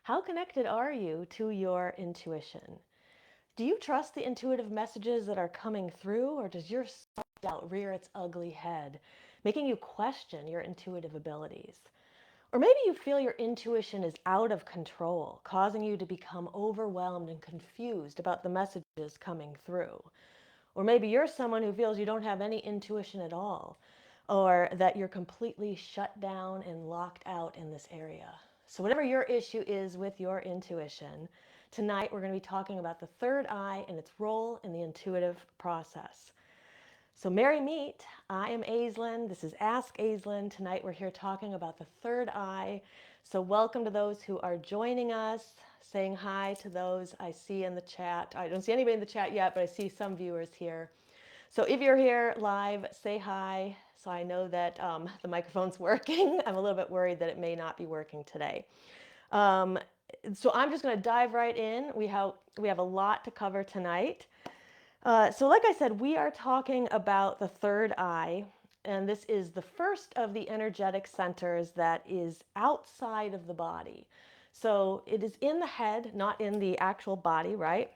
How connected are you to your intuition? Do you trust the intuitive messages that are coming through, or does your self-doubt rear its ugly head, making you question your intuitive abilities? Or maybe you feel your intuition is out of control, causing you to become overwhelmed and confused about the messages coming through. Or maybe you're someone who feels you don't have any intuition at all, or that you're completely shut down and locked out in this area. So, whatever your issue is with your intuition, tonight we're going to be talking about the third eye and its role in the intuitive process. So, merry meet. I am Aislin. This is Ask Aislin. Tonight we're here talking about the third eye. So, welcome to those who are joining us. Saying hi to those I see in the chat. I don't see anybody in the chat yet, but I see some viewers here. So, if you're here live, say hi so I know that the microphone's working. I'm a little bit worried that it may not be working today. Um, so, I'm just going to dive right in. We have a lot to cover tonight. So, like I said, we are talking about the third eye, and this is the first of the energetic centers that is outside of the body. So, it is in the head, not in the actual body, right?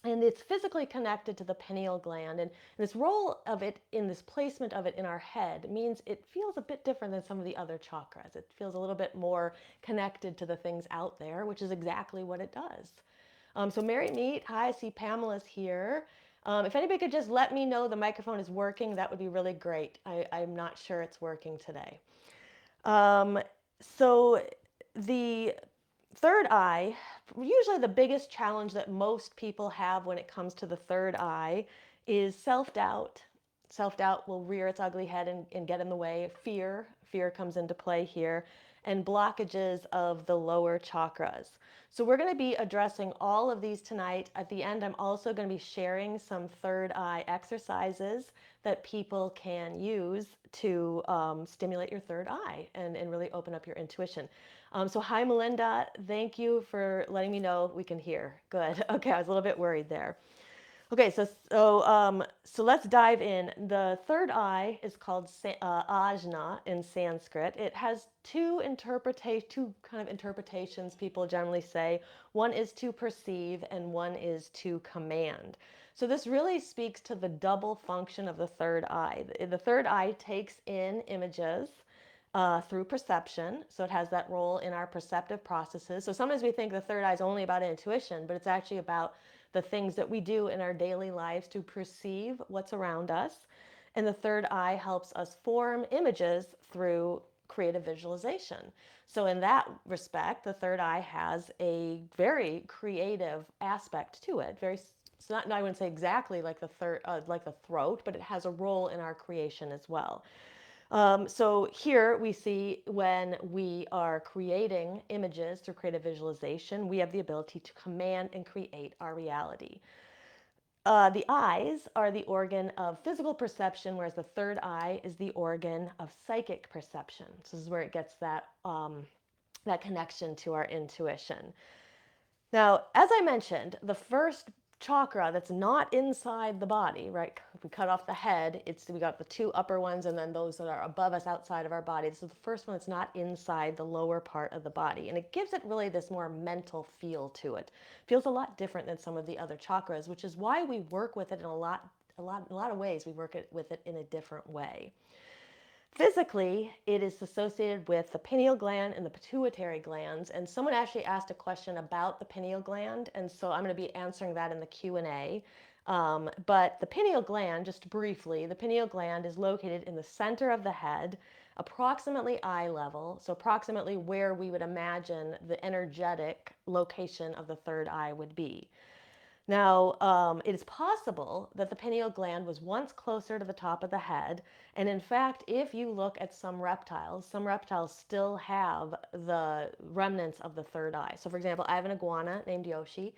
And it's physically connected to the pineal gland. And this role of it in this placement of it in our head means it feels a bit different than some of the other chakras. It feels a little bit more connected to the things out there, which is exactly what it does. So Mary Meet, hi, I see Pamela's here. If anybody could just let me know the microphone is working, that would be really great. I'm not sure it's working today. Um, so the third eye, usually the biggest challenge that most people have when it comes to the third eye is self-doubt. Self-doubt will rear its ugly head and get in the way. Fear comes into play here, and blockages of the lower chakras. So we're going to be addressing all of these tonight. At the end, I'm also going to be sharing some third eye exercises that people can use to stimulate your third eye and really open up your intuition. So hi, Melinda. Thank you for letting me know we can hear. Good. Okay, I was a little bit worried there. Okay, so let's dive in. The third eye is called ajna in Sanskrit. It has two kind of interpretations people generally say. One is to perceive, and one is to command. So this really speaks to the double function of the third eye. The third eye takes in images through perception. So it has that role in our perceptive processes. So sometimes we think the third eye is only about intuition, but it's actually about the things that we do in our daily lives to perceive what's around us. And the third eye helps us form images through creative visualization. So in that respect, the third eye has a very creative aspect to it. It's not, I wouldn't say exactly like like the throat, but it has a role in our creation as well. So here we see when we are creating images through creative visualization, we have the ability to command and create our reality. The eyes are the organ of physical perception, whereas the third eye is the organ of psychic perception. So this is where it gets that connection to our intuition. Now, as I mentioned, the first chakra that's not inside the body, right? If we cut off the head, we got the two upper ones and then those that are above us outside of our body. So the first one that's not inside the lower part of the body. And it gives it really this more mental feel to it. Feels a lot different than some of the other chakras, which is why we work with it in a lot of ways. We work with it in a different way. Physically, it is associated with the pineal gland and the pituitary glands. And someone actually asked a question about the pineal gland, and so I'm going to be answering that in the Q&A. But the pineal gland, just briefly, the pineal gland is located in the center of the head, approximately eye level, so approximately where we would imagine the energetic location of the third eye would be. Now, it is possible that the pineal gland was once closer to the top of the head. And in fact, if you look at some reptiles still have the remnants of the third eye. So, for example, I have an iguana named Yoshi,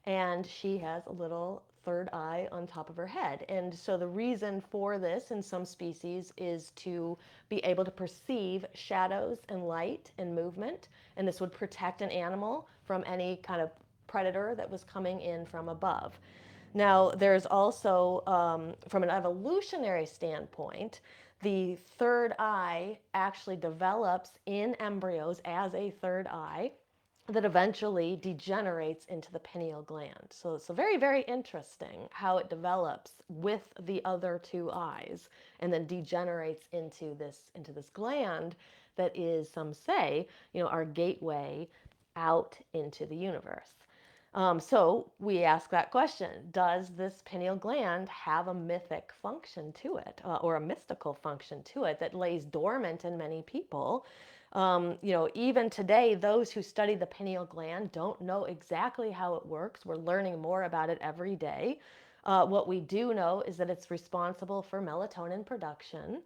and she has a little third eye on top of her head. And so, the reason for this in some species is to be able to perceive shadows and light and movement. And this would protect an animal from any kind of predator that was coming in from above. Now, there's also, from an evolutionary standpoint, the third eye actually develops in embryos as a third eye. that eventually degenerates into the pineal gland. So it's very, very interesting how it develops with the other two eyes and then degenerates into this gland that is, some say, our gateway out into the universe. So we ask that question: does this pineal gland have a mythic function to it, or a mystical function to it that lays dormant in many people? Even today, those who study the pineal gland don't know exactly how it works. We're learning more about it every day. What we do know is that it's responsible for melatonin production.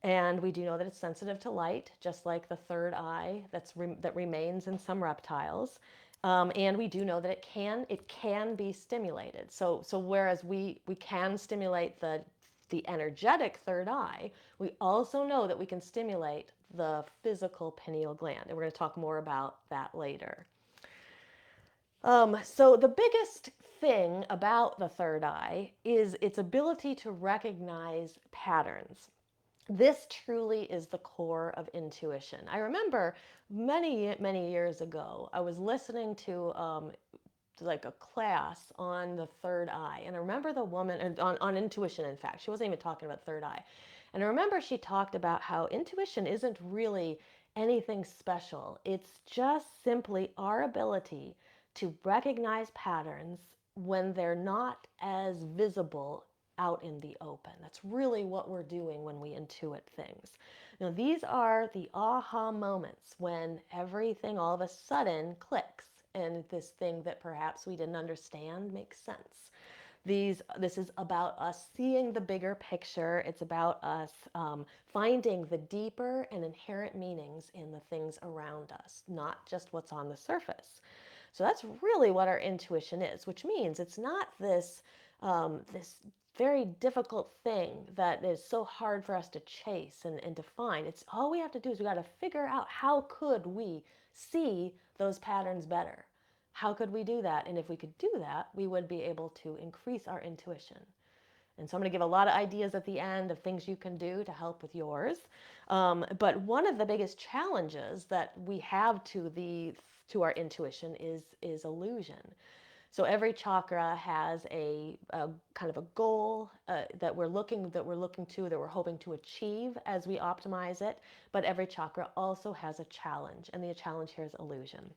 And we do know that it's sensitive to light, just like the third eye that remains in some reptiles. And we do know that it can be stimulated. So whereas we can stimulate the energetic third eye, we also know that we can stimulate the physical pineal gland, and we're going to talk more about that later. So the biggest thing about the third eye is its ability to recognize patterns. This truly is the core of intuition. I remember many, many years ago, I was listening to like a class on the third eye. And I remember the woman on intuition, in fact, she wasn't even talking about third eye. And I remember she talked about how intuition isn't really anything special. It's just simply our ability to recognize patterns when they're not as visible out in the open. That's really what we're doing when we intuit things. These are the aha moments when everything all of a sudden clicks and this thing that perhaps we didn't understand makes sense. This is about us seeing the bigger picture. It's about us finding the deeper and inherent meanings in the things around us, not just what's on the surface. So that's really what our intuition is, which means it's not this very difficult thing that is so hard for us to chase and to find. It's all we have to do is we got to figure out how could we see those patterns better. How could we do that? And if we could do that, we would be able to increase our intuition. And so I'm going to give a lot of ideas at the end of things you can do to help with yours. But one of the biggest challenges that we have to our intuition is illusion. So every chakra has a kind of a goal that we're looking to, that we're hoping to achieve as we optimize it. But every chakra also has a challenge, and the challenge here is illusion.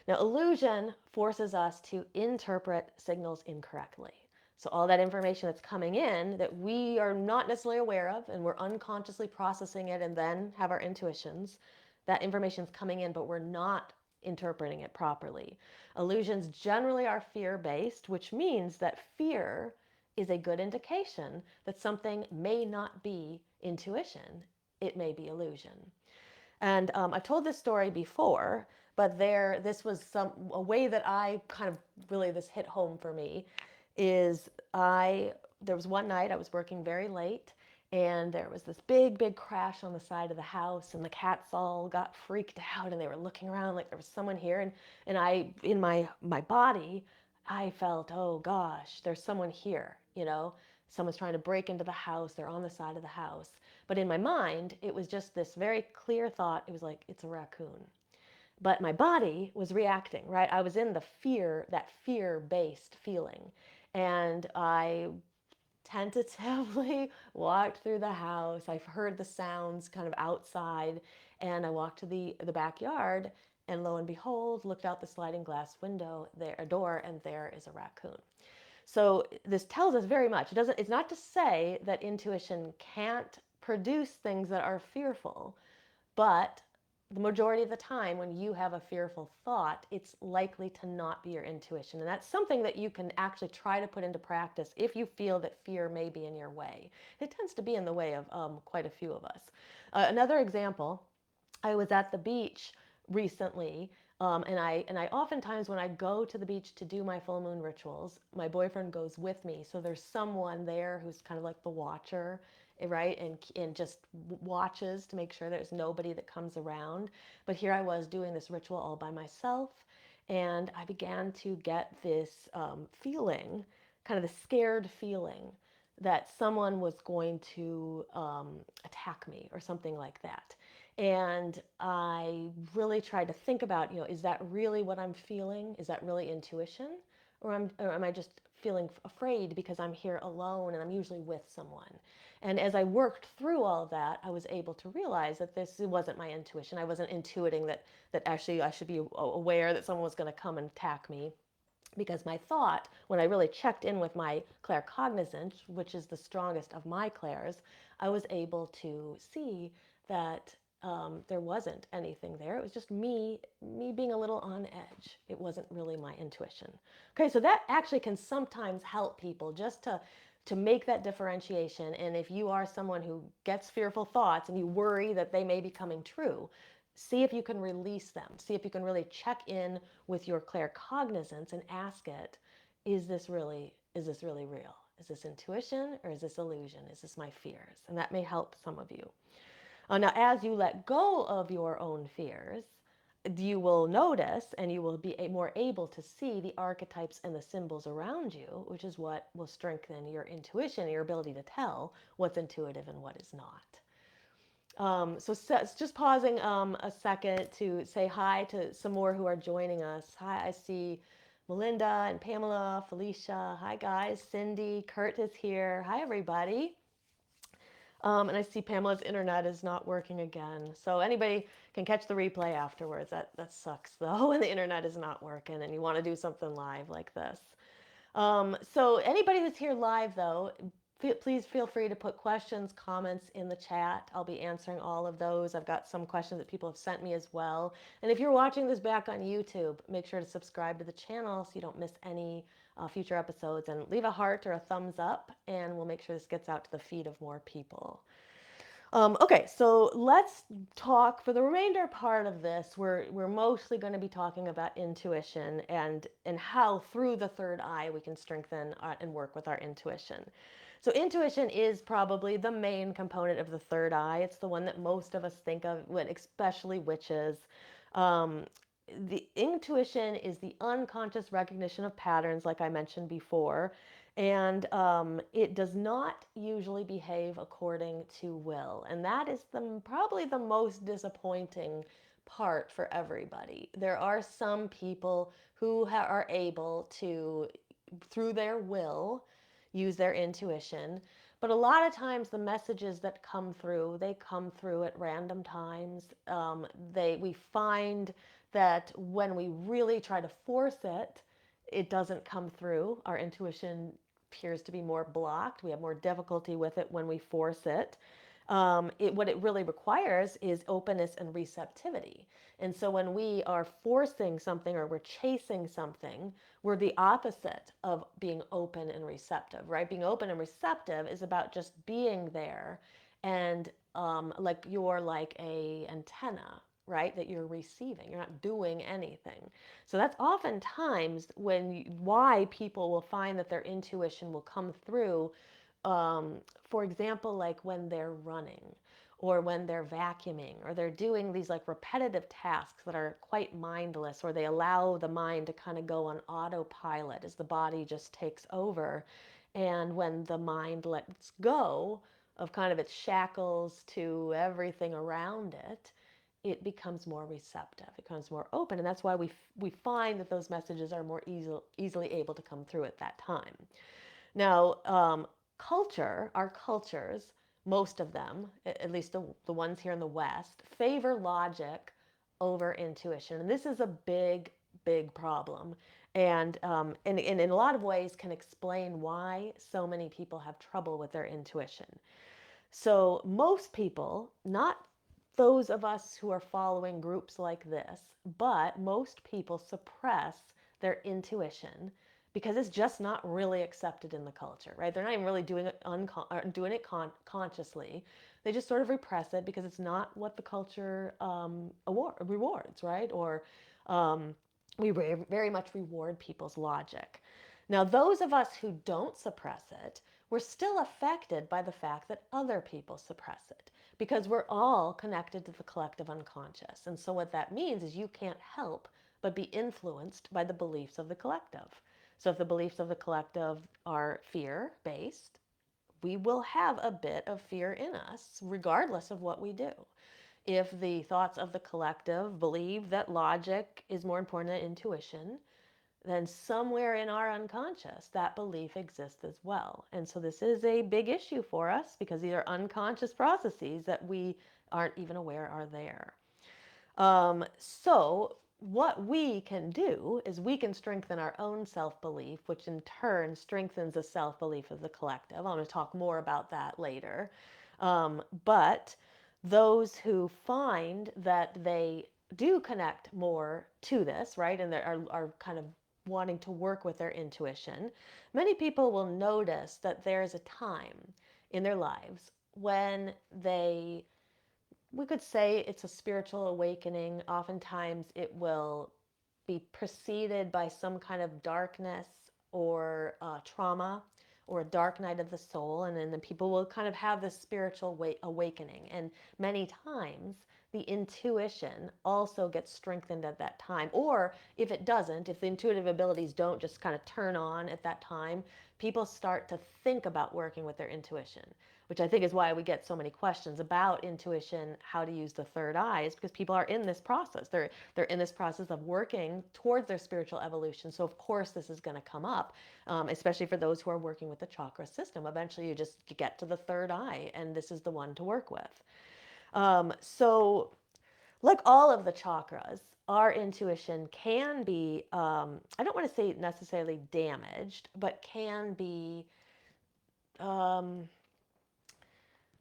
Now, illusion forces us to interpret signals incorrectly. So all that information that's coming in that we are not necessarily aware of, and we're unconsciously processing it and then have our intuitions, that information is coming in, but we're not interpreting it properly. Illusions generally are fear-based, which means that fear is a good indication that something may not be intuition. It may be illusion. And I've told this story before, but this was a way that I kind of really, this hit home for me is there was one night I was working very late, and there was this big, big crash on the side of the house, and the cats all got freaked out, and they were looking around like there was someone here, and in my body, I felt, oh gosh, there's someone here, someone's trying to break into the house, they're on the side of the house. But in my mind, it was just this very clear thought. It was like, it's a raccoon. But my body was reacting, right? I was in that fear-based feeling. And I tentatively walked through the house. I've heard the sounds kind of outside, and I walked to the backyard, and lo and behold, looked out the sliding glass window, a door, and there is a raccoon. So this tells us very much. It's not to say that intuition can't produce things that are fearful, but the majority of the time when you have a fearful thought, it's likely to not be your intuition. And that's something that you can actually try to put into practice if you feel that fear may be in your way. It tends to be in the way of quite a few of us. Another example, I was at the beach recently, and I oftentimes when I go to the beach to do my full moon rituals, my boyfriend goes with me. So there's someone there who's kind of like the watcher, right, and just watches to make sure there's nobody that comes around. But here I was doing this ritual all by myself, and I began to get this feeling, kind of the scared feeling that someone was going to attack me or something like that. And I really tried to think about, is that really what I'm feeling? Is that really intuition? Or am I just feeling afraid because I'm here alone and I'm usually with someone? And as I worked through all of that, I was able to realize that this wasn't my intuition. I wasn't intuiting that actually I should be aware that someone was going to come and attack me, because my thought, when I really checked in with my claircognizance, which is the strongest of my clairs, I was able to see that there wasn't anything there. It was just me being a little on edge. It wasn't really my intuition. Okay, so that actually can sometimes help people just to make that differentiation. And if you are someone who gets fearful thoughts and you worry that they may be coming true, see if you can release them. See if you can really check in with your claircognizance and ask it, is this really real? Is this intuition or is this illusion? Is this my fears? And that may help some of you. Now, as you let go of your own fears, you will notice and you will be more able to see the archetypes and the symbols around you, which is what will strengthen your intuition and your ability to tell what's intuitive and what is not. So just pausing a second to say hi to some more who are joining us. Hi, I see Melinda and Pamela, Felicia. Hi, guys. Cindy, Kurt is here. Hi, everybody. And I see Pamela's internet is not working again. So anybody can catch the replay afterwards. That sucks, though, when the internet is not working and you want to do something live like this. So anybody that's here live, though, please feel free to put questions, comments in the chat. I'll be answering all of those. I've got some questions that people have sent me as well. And if you're watching this back on YouTube, make sure to subscribe to the channel so you don't miss any future episodes. And leave a heart or a thumbs up, and we'll make sure this gets out to the feed of more people. Okay, so let's talk for the remainder part of this. We're mostly going to be talking about intuition and how through the third eye we can strengthen and work with our intuition. So intuition is probably the main component of the third eye. It's the one that most of us think of when, especially witches. Um, the intuition is the unconscious recognition of patterns, like I mentioned before, and it does not usually behave according to will. And that is probably the most disappointing part for everybody. There are some people who are able to, through their will, use their intuition. But a lot of times the messages that come through, they come through at random times. We find that when we really try to force it, it doesn't come through. Our intuition appears to be more blocked. We have more difficulty with it when we force it. What it really requires is openness and receptivity. And so when we are forcing something or we're chasing something, we're the opposite of being open and receptive, right? Being open and receptive is about just being there, and like you're like a antenna, right? That you're receiving. You're not doing anything. So that's oftentimes why people will find that their intuition will come through. For example, like when they're running or when they're vacuuming or they're doing these like repetitive tasks that are quite mindless, or they allow the mind to kind of go on autopilot as the body just takes over. And when the mind lets go of kind of its shackles to everything around it, it becomes more receptive, it becomes more open. And that's why we find that those messages are more easily able to come through at that time. Now, our cultures, most of them, at least the ones here in the West, favor logic over intuition. And this is a big, big problem. And in a lot of ways can explain why so many people have trouble with their intuition. So most people, not those of us who are following groups like this, but most people suppress their intuition because it's just not really accepted in the culture, right? They're not even really doing it consciously. They just sort of repress it because it's not what the culture rewards, right? Or we very much reward people's logic. Now, those of us who don't suppress it, we're still affected by the fact that other people suppress it, because we're all connected to the collective unconscious. And so what that means is you can't help but be influenced by the beliefs of the collective. So if the beliefs of the collective are fear-based, we will have a bit of fear in us, regardless of what we do. if the thoughts of the collective believe that logic is more important than intuition, then somewhere in our unconscious, that belief exists as well. And so this is a big issue for us because these are unconscious processes that we aren't even aware are there. So what we can do is we can strengthen our own self-belief, which in turn strengthens the self-belief of the collective. I'm going to talk more about that later. But those who find that they do connect more to this, right, and are kind of wanting to work with their intuition, many people will notice that there's a time in their lives when we could say it's a spiritual awakening. Oftentimes it will be preceded by some kind of darkness or trauma or a dark night of the soul. And then the people will kind of have this spiritual awakening. And many times the intuition also gets strengthened at that time. Or if it doesn't, if the intuitive abilities don't just kind of turn on at that time, people start to think about working with their intuition, which I think is why we get so many questions about intuition, how to use the third eye, is because people are in this process. They're in this process of working towards their spiritual evolution. So of course this is going to come up, especially for those who are working with the chakra system. Eventually you just get to the third eye, and this is the one to work with. So like all of the chakras, our intuition can be, I don't want to say necessarily damaged, but can be, um,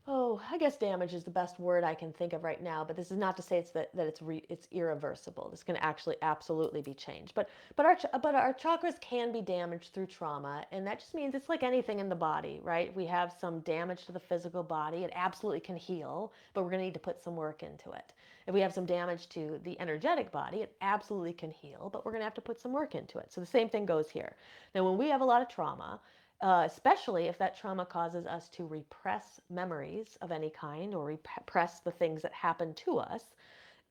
oh, I guess damage is the best word I can think of right now, but this is not to say it's irreversible. This can actually absolutely be changed. But our chakras can be damaged through trauma, and that just means it's like anything in the body, right? We have some damage to the physical body. It absolutely can heal, but we're going to need to put some work into it. If we have some damage to the energetic body, it absolutely can heal, but we're going to have to put some work into it. So the same thing goes here. Now, when we have a lot of trauma, especially if that trauma causes us to repress memories of any kind or repress the things that happen to us,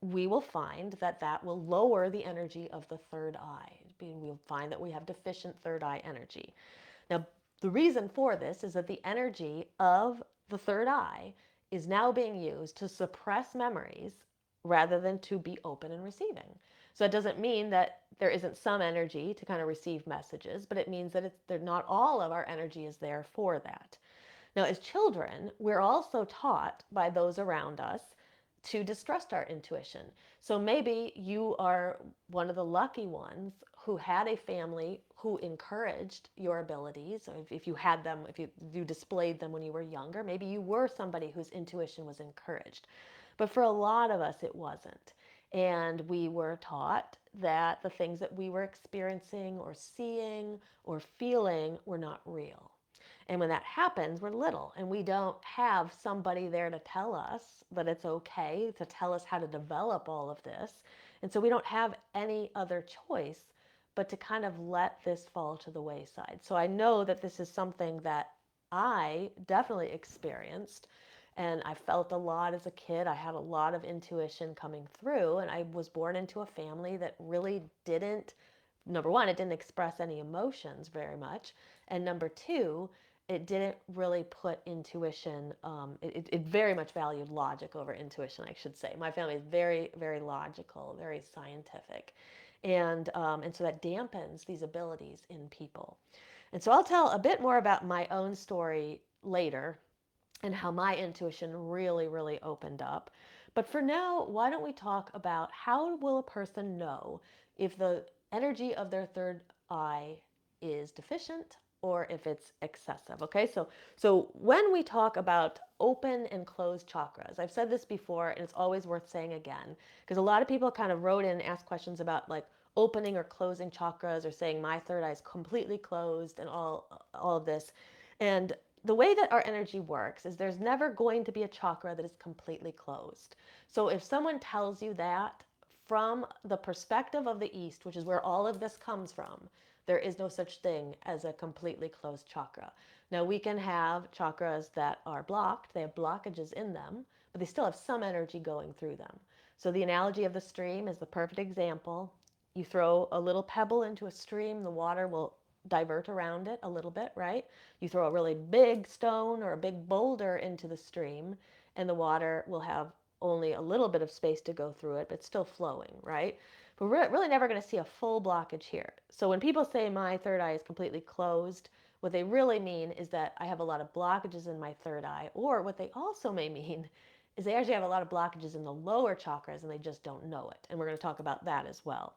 we will find that that will lower the energy of the third eye. We'll find that we have deficient third eye energy. Now, the reason for this is that the energy of the third eye is now being used to suppress memories rather than to be open and receiving. So it doesn't mean that there isn't some energy to kind of receive messages, but it means that not all of our energy is there for that. Now, as children, we're also taught by those around us to distrust our intuition. So maybe you are one of the lucky ones who had a family who encouraged your abilities. If you had them, if you displayed them when you were younger, maybe you were somebody whose intuition was encouraged. But for a lot of us, it wasn't. And we were taught that the things that we were experiencing or seeing or feeling were not real. And when that happens, we're little and we don't have somebody there to tell us that it's okay, to tell us how to develop all of this. And so we don't have any other choice but to kind of let this fall to the wayside. So I know that this is something that I definitely experienced. And I felt a lot as a kid. I had a lot of intuition coming through. And I was born into a family that really didn't, number one, it didn't express any emotions very much. And number two, it didn't really put intuition, it very much valued logic over intuition, I should say. My family is very, very logical, very scientific. And so that dampens these abilities in people. And so I'll tell a bit more about my own story later and how my intuition really, really opened up. But for now, why don't we talk about how will a person know if the energy of their third eye is deficient or if it's excessive? Okay, so when we talk about open and closed chakras, I've said this before and it's always worth saying again, because a lot of people kind of wrote in and asked questions about like opening or closing chakras or saying my third eye is completely closed and all of this. And the way that our energy works is there's never going to be a chakra that is completely closed. So if someone tells you that from the perspective of the East, which is where all of this comes from, there is no such thing as a completely closed chakra. Now we can have chakras that are blocked, they have blockages in them, but they still have some energy going through them. So the analogy of the stream is the perfect example. You throw a little pebble into a stream, the water will divert around it a little bit, right? You throw a really big stone or a big boulder into the stream, and the water will have only a little bit of space to go through it, but it's still flowing, right? But we're really never going to see a full blockage here. So when people say my third eye is completely closed, what they really mean is that I have a lot of blockages in my third eye, or what they also may mean is they actually have a lot of blockages in the lower chakras and they just don't know it. And we're going to talk about that as well.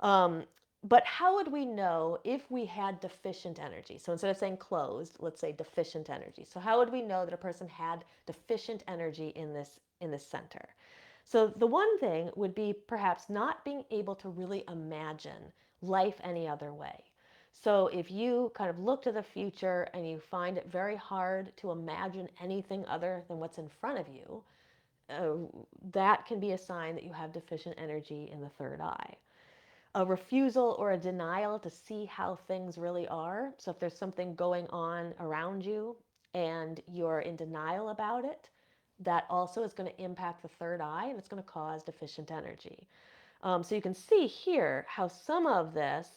Um, but how would we know if we had deficient energy? So instead of saying closed, let's say deficient energy. So how would we know that a person had deficient energy in this center? So the one thing would be perhaps not being able to really imagine life any other way. So if you kind of look to the future and you find it very hard to imagine anything other than what's in front of you, uh, that can be a sign that you have deficient energy in the third eye. A refusal or a denial to see how things really are. So if there's something going on around you and you're in denial about it, that also is going to impact the third eye and it's going to cause deficient energy. So you can see here how some of this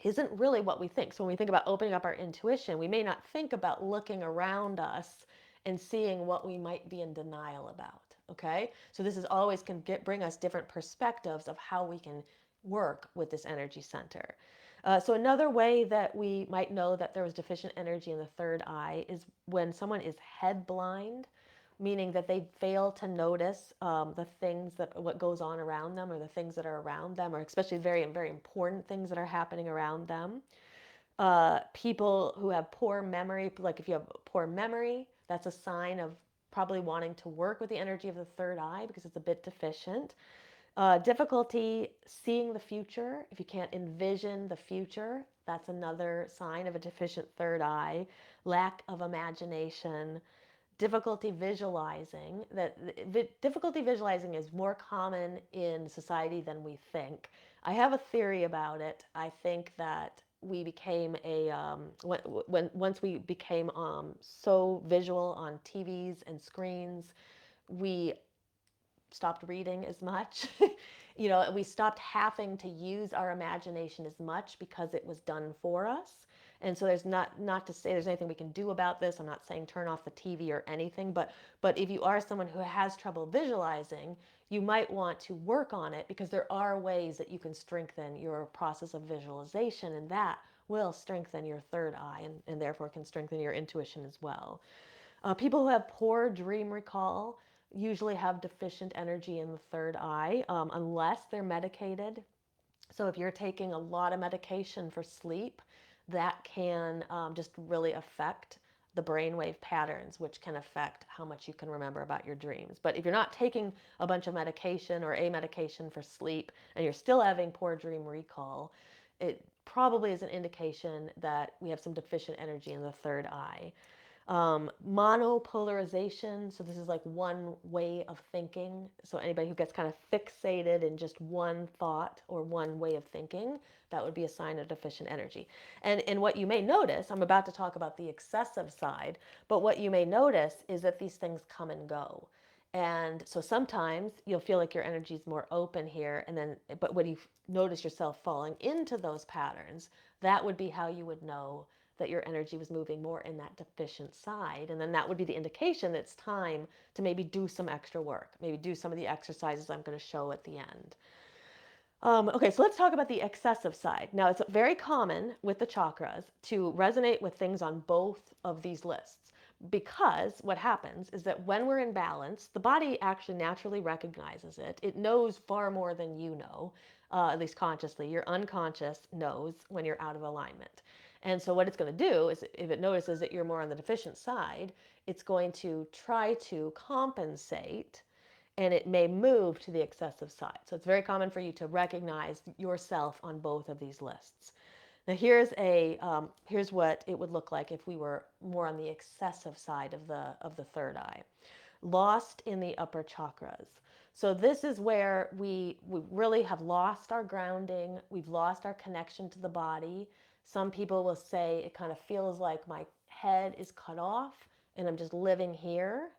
isn't really what we think. So when we think about opening up our intuition, we may not think about looking around us and seeing what we might be in denial about. Okay, so this is always can bring us different perspectives of how we can work with this energy center. So another way that we might know that there was deficient energy in the third eye is when someone is head blind, meaning that they fail to notice the things that what goes on around them, or the things that are around them, or especially very, very important things that are happening around them. People who have poor memory, like if you have poor memory, that's a sign of probably wanting to work with the energy of the third eye because it's a bit deficient. Difficulty seeing the future. If you can't envision the future, that's another sign of a deficient third eye. Lack of imagination. Difficulty visualizing. Difficulty visualizing is more common in society than we think. I have a theory about it. I think that we became once we became so visual on TVs and screens, we stopped reading as much. We stopped having to use our imagination as much because it was done for us. And so there's not to say there's anything we can do about this. I'm not saying turn off the TV or anything, but if you are someone who has trouble visualizing, you might want to work on it, because there are ways that you can strengthen your process of visualization, and that will strengthen your third eye, and therefore can strengthen your intuition as well. People who have poor dream recall usually have deficient energy in the third eye, unless they're medicated. So if you're taking a lot of medication for sleep, that can just really affect the brainwave patterns, which can affect how much you can remember about your dreams. But if you're not taking a bunch of medication or a medication for sleep and you're still having poor dream recall, it probably is an indication that we have some deficient energy in the third eye. Monopolarization. So this is like one way of thinking. So anybody who gets kind of fixated in just one thought or one way of thinking, that would be a sign of deficient energy. And what you may notice, I'm about to talk about the excessive side, but what you may notice is that these things come and go. And so sometimes you'll feel like your energy is more open here, but when you notice yourself falling into those patterns, that would be how you would know that your energy was moving more in that deficient side. And then that would be the indication that it's time to maybe do some extra work, maybe do some of the exercises I'm going to show at the end. Okay, so let's talk about the excessive side. Now, it's very common with the chakras to resonate with things on both of these lists, because what happens is that when we're in balance, the body actually naturally recognizes it. It knows far more than you know, at least consciously. Your unconscious knows when you're out of alignment. And so what it's going to do is, if it notices that you're more on the deficient side, it's going to try to compensate, and it may move to the excessive side. So it's very common for you to recognize yourself on both of these lists. Now here's what it would look like if we were more on the excessive side of the third eye. Lost in the upper chakras. So this is where we really have lost our grounding. We've lost our connection to the body. Some people will say it kind of feels like my head is cut off and I'm just living here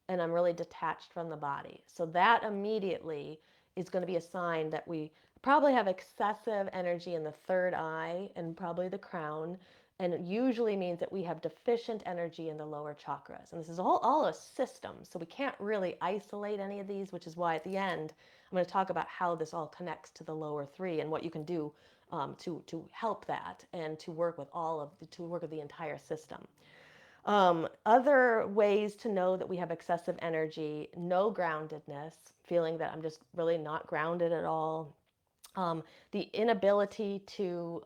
and I'm really detached from the body. So that immediately is going to be a sign that we probably have excessive energy in the third eye and probably the crown, And it usually means that we have deficient energy in the lower chakras. And this is all a system. So we can't really isolate any of these, which is why at the end, I'm going to talk about how this all connects to the lower three and what you can do to help that and to work with to work with the entire system. Other ways to know that we have excessive energy: no groundedness, feeling that I'm just really not grounded at all. The inability to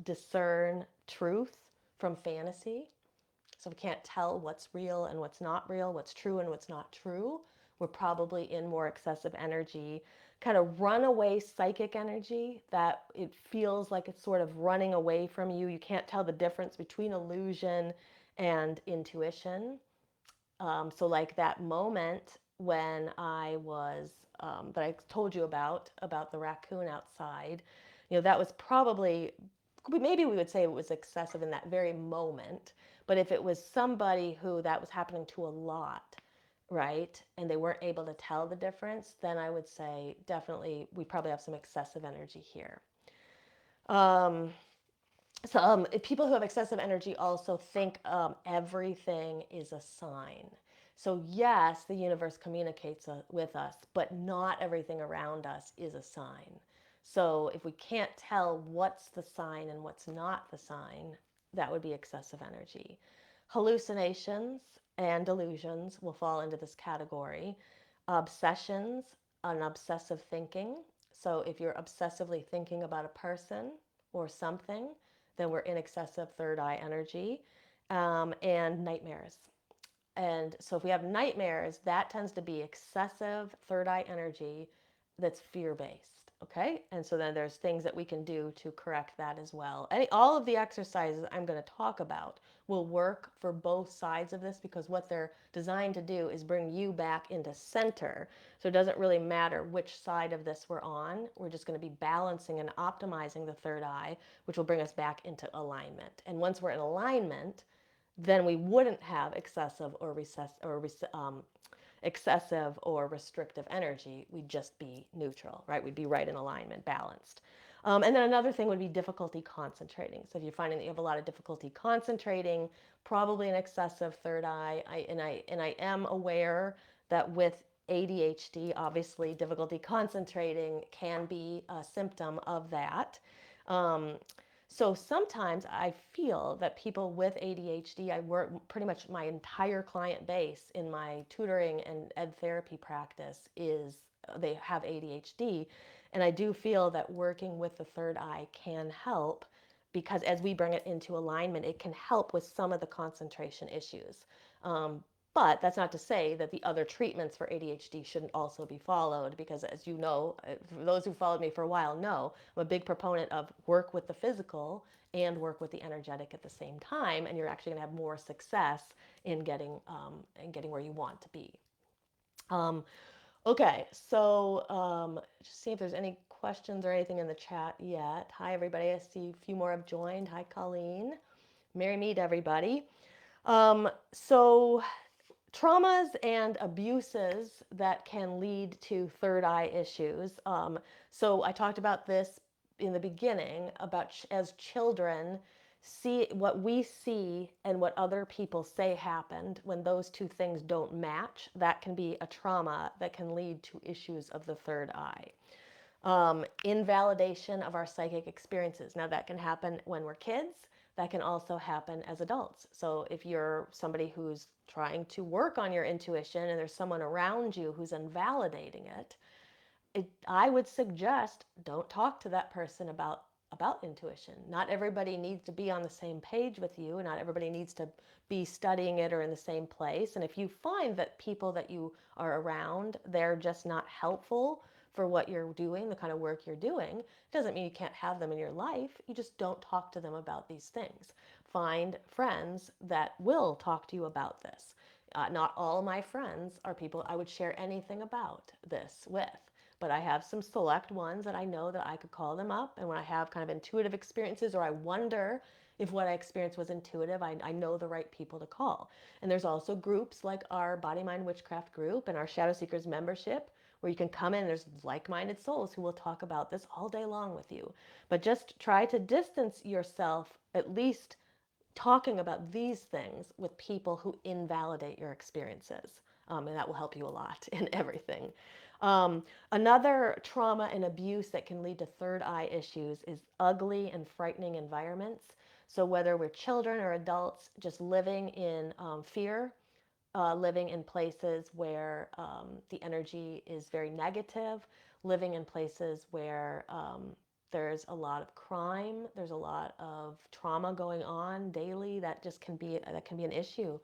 discern truth from fantasy. So we can't tell what's real and what's not real, what's true and what's not true. We're probably in more excessive energy. Kind of runaway psychic energy, that it feels like it's sort of running away from you. You can't tell the difference between illusion and intuition. So like that moment when that I told you about the raccoon outside, that was probably, maybe we would say it was excessive in that very moment. But if it was somebody who that was happening to a lot, right, and they weren't able to tell the difference, then I would say definitely we probably have some excessive energy here. Um, People who have excessive energy also think everything is a sign. So yes, the universe communicates with us, but not everything around us is a sign. So if we can't tell what's the sign and what's not the sign, that would be excessive energy. Hallucinations and delusions will fall into this category. Obsessions and obsessive thinking. So if you're obsessively thinking about a person or something, then we're in excessive third eye energy. And nightmares. And so if we have nightmares, that tends to be excessive third eye energy that's fear based. Okay. And so then there's things that we can do to correct that as well. All of the exercises I'm going to talk about will work for both sides of this, because what they're designed to do is bring you back into center. So it doesn't really matter which side of this we're on. We're just going to be balancing and optimizing the third eye, which will bring us back into alignment. And once we're in alignment, then we wouldn't have excessive or restrictive energy. We'd just be neutral, right? We'd be right in alignment, balanced. And then another thing would be difficulty concentrating. So if you're finding that you have a lot of difficulty concentrating, probably an excessive third eye. I am aware that with ADHD, obviously difficulty concentrating can be a symptom of that. Um, so sometimes I feel that people with ADHD, I work pretty much my entire client base in my tutoring and ed therapy practice is they have ADHD. And I do feel that working with the third eye can help, because as we bring it into alignment, it can help with some of the concentration issues. But that's not to say that the other treatments for ADHD shouldn't also be followed, because as you know, for those who followed me for a while know, I'm a big proponent of work with the physical and work with the energetic at the same time, and you're actually going to have more success in getting where you want to be. Okay, so just see if there's any questions or anything in the chat yet. Hi, everybody. I see a few more have joined. Hi, Colleen. Merry meet, everybody. So traumas and abuses that can lead to third eye issues. So I talked about this in the beginning about as children, see what we see and what other people say happened. When those two things don't match, that can be a trauma that can lead to issues of the third eye. Invalidation of our psychic experiences. Now that can happen when we're kids. That can also happen as adults. So if you're somebody who's trying to work on your intuition and there's someone around you who's invalidating it, I would suggest don't talk to that person about intuition. Not everybody needs to be on the same page with you. Not everybody needs to be studying it or in the same place. And if you find that people that you are around, they're just not helpful for what you're doing, the kind of work you're doing, it doesn't mean you can't have them in your life. You just don't talk to them about these things. Find friends that will talk to you about this. Not all my friends are people I would share anything about this with. But I have some select ones that I know that I could call them up. And when I have kind of intuitive experiences, or I wonder if what I experienced was intuitive, I know the right people to call. And there's also groups like our Body Mind Witchcraft group and our Shadow Seekers membership, where you can come in. There's like-minded souls who will talk about this all day long with you. But just try to distance yourself, at least talking about these things with people who invalidate your experiences. And that will help you a lot in everything. Another trauma and abuse that can lead to third eye issues is ugly and frightening environments. So, whether we're children or adults, just living in fear, living in places where the energy is very negative, living in places where there's a lot of crime, there's a lot of trauma going on daily. That can be an issue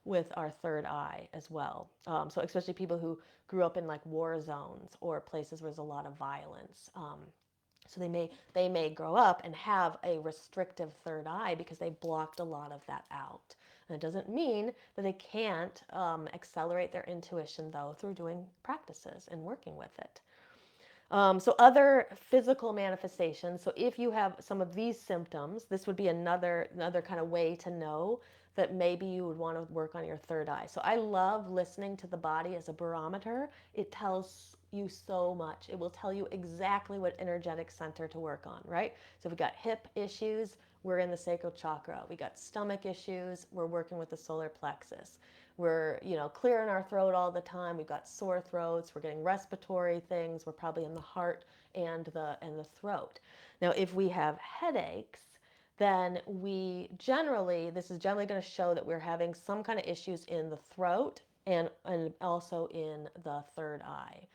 with our third eye as well. So especially people who grew up in like war zones or places where there's a lot of violence. So they may grow up and have a restrictive third eye because they blocked a lot of that out. And it doesn't mean that they can't accelerate their intuition though through doing practices and working with it. So other physical manifestations. So if you have some of these symptoms, this would be another kind of way to know that maybe you would want to work on your third eye. So I love listening to the body as a barometer. It tells you so much. It will tell you exactly what energetic center to work on, right? So if we've got hip issues, we're in the sacral chakra. We got stomach issues, we're working with the solar plexus. We're, clearing our throat all the time. We've got sore throats. We're getting respiratory things. We're probably in the heart and the throat. Now, if we have headaches, then this is generally going to show that we're having some kind of issues in the throat and also in the third eye.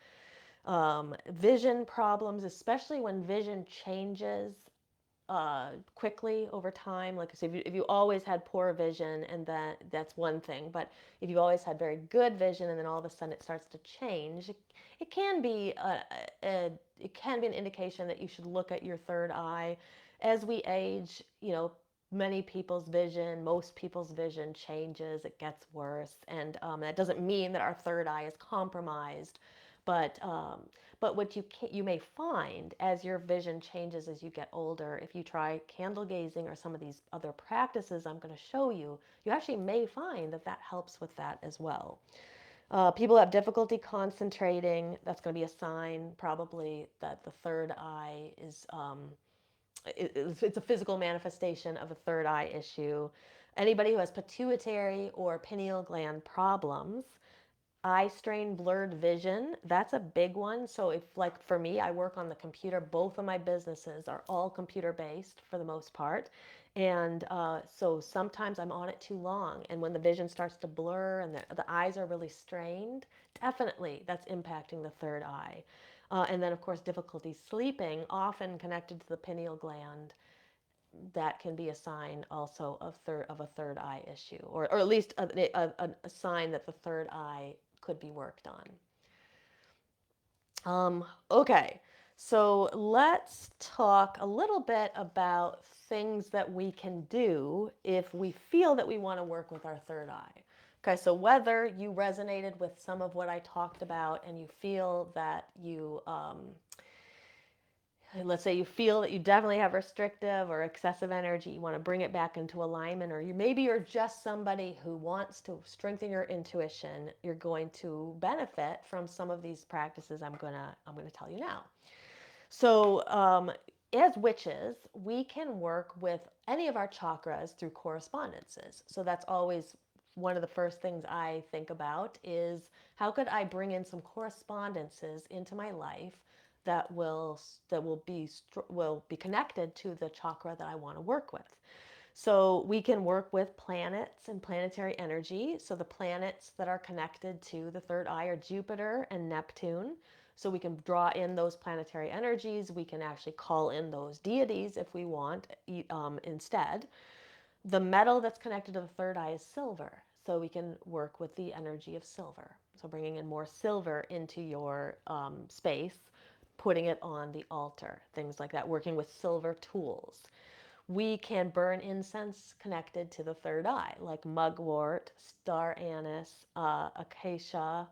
Vision problems, especially when vision changes quickly over time. Like I said, if you always had poor vision, and that's one thing. But if you always had very good vision, and then all of a sudden it starts to change, it can be it can be an indication that you should look at your third eye. As we age, most people's vision changes. It gets worse, and that doesn't mean that our third eye is compromised, but what you may find as your vision changes as you get older, if you try candle gazing or some of these other practices I'm going to show you, you actually may find that helps with that as well. People have difficulty concentrating. That's going to be a sign probably that the third eye is it's a physical manifestation of a third eye issue. Anybody who has pituitary or pineal gland problems, eye strain, blurred vision, that's a big one. So if, like for me, I work on the computer, both of my businesses are all computer based for the most part. And so sometimes I'm on it too long. And when the vision starts to blur and the eyes are really strained, definitely that's impacting the third eye. And then, of course, difficulty sleeping, often connected to the pineal gland. That can be a sign also of a third eye issue, or at least a sign that the third eye could be worked on. Okay, so let's talk a little bit about things that we can do if we feel that we want to work with our third eye. Okay, so whether you resonated with some of what I talked about and you feel that let's say you feel that you definitely have restrictive or excessive energy, you want to bring it back into alignment, or maybe you're just somebody who wants to strengthen your intuition, you're going to benefit from some of these practices I'm going to tell you now. So, as witches, we can work with any of our chakras through correspondences. So that's always one of the first things I think about is how could I bring in some correspondences into my life that will be connected to the chakra that I want to work with. So we can work with planets and planetary energy. So the planets that are connected to the third eye are Jupiter and Neptune. So we can draw in those planetary energies. We can actually call in those deities if we want instead. The metal that's connected to the third eye is silver. So we can work with the energy of silver. So bringing in more silver into your space, putting it on the altar, things like that, working with silver tools. We can burn incense connected to the third eye, like mugwort, star anise, acacia,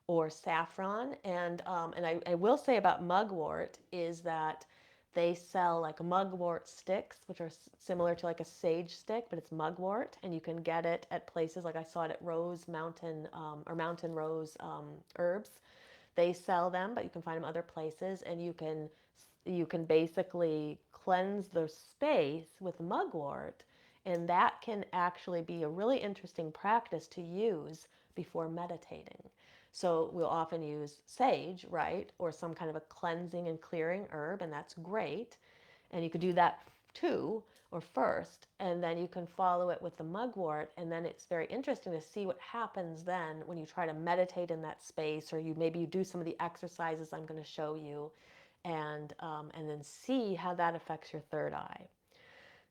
or saffron. And I will say about mugwort is that they sell like mugwort sticks, which are similar to like a sage stick, but it's mugwort, and you can get it at places like I saw it at Rose Mountain or Mountain Rose Herbs. They sell them, but you can find them other places, and you can basically cleanse the space with mugwort, And that can actually be a really interesting practice to use before meditating. So we'll often use sage, right? Or some kind of a cleansing and clearing herb, and that's great. And you could do that too, or first, and then you can follow it with the mugwort. And then it's very interesting to see what happens then when you try to meditate in that space, or you do some of the exercises I'm going to show you, and then see how that affects your third eye.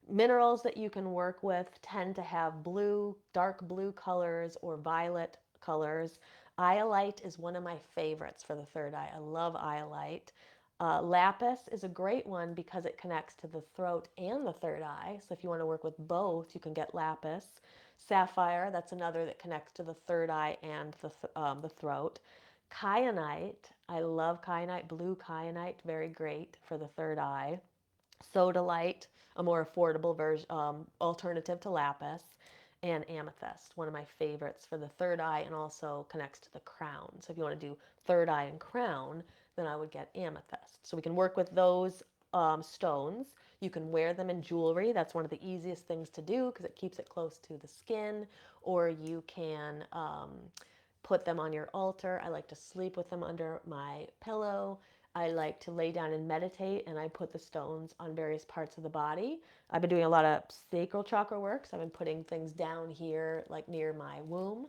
Minerals that you can work with tend to have blue, dark blue colors or violet colors. Iolite is one of my favorites for the third eye. I love iolite. Lapis is a great one because it connects to the throat and the third eye. So if you want to work with both, you can get lapis. Sapphire, that's another that connects to the third eye and the throat. Kyanite, I love kyanite. Blue kyanite, very great for the third eye. Sodalite, a more affordable version, alternative to lapis, and amethyst, one of my favorites for the third eye and also connects to the crown. So if you want to do third eye and crown, then I would get amethyst. So we can work with those stones. You can wear them in jewelry. That's one of the easiest things to do because it keeps it close to the skin. Or you can put them on your altar. I like to sleep with them under my pillow. I like to lay down and meditate, and I put the stones on various parts of the body. I've been doing a lot of sacral chakra work, so I've been putting things down here, like near my womb.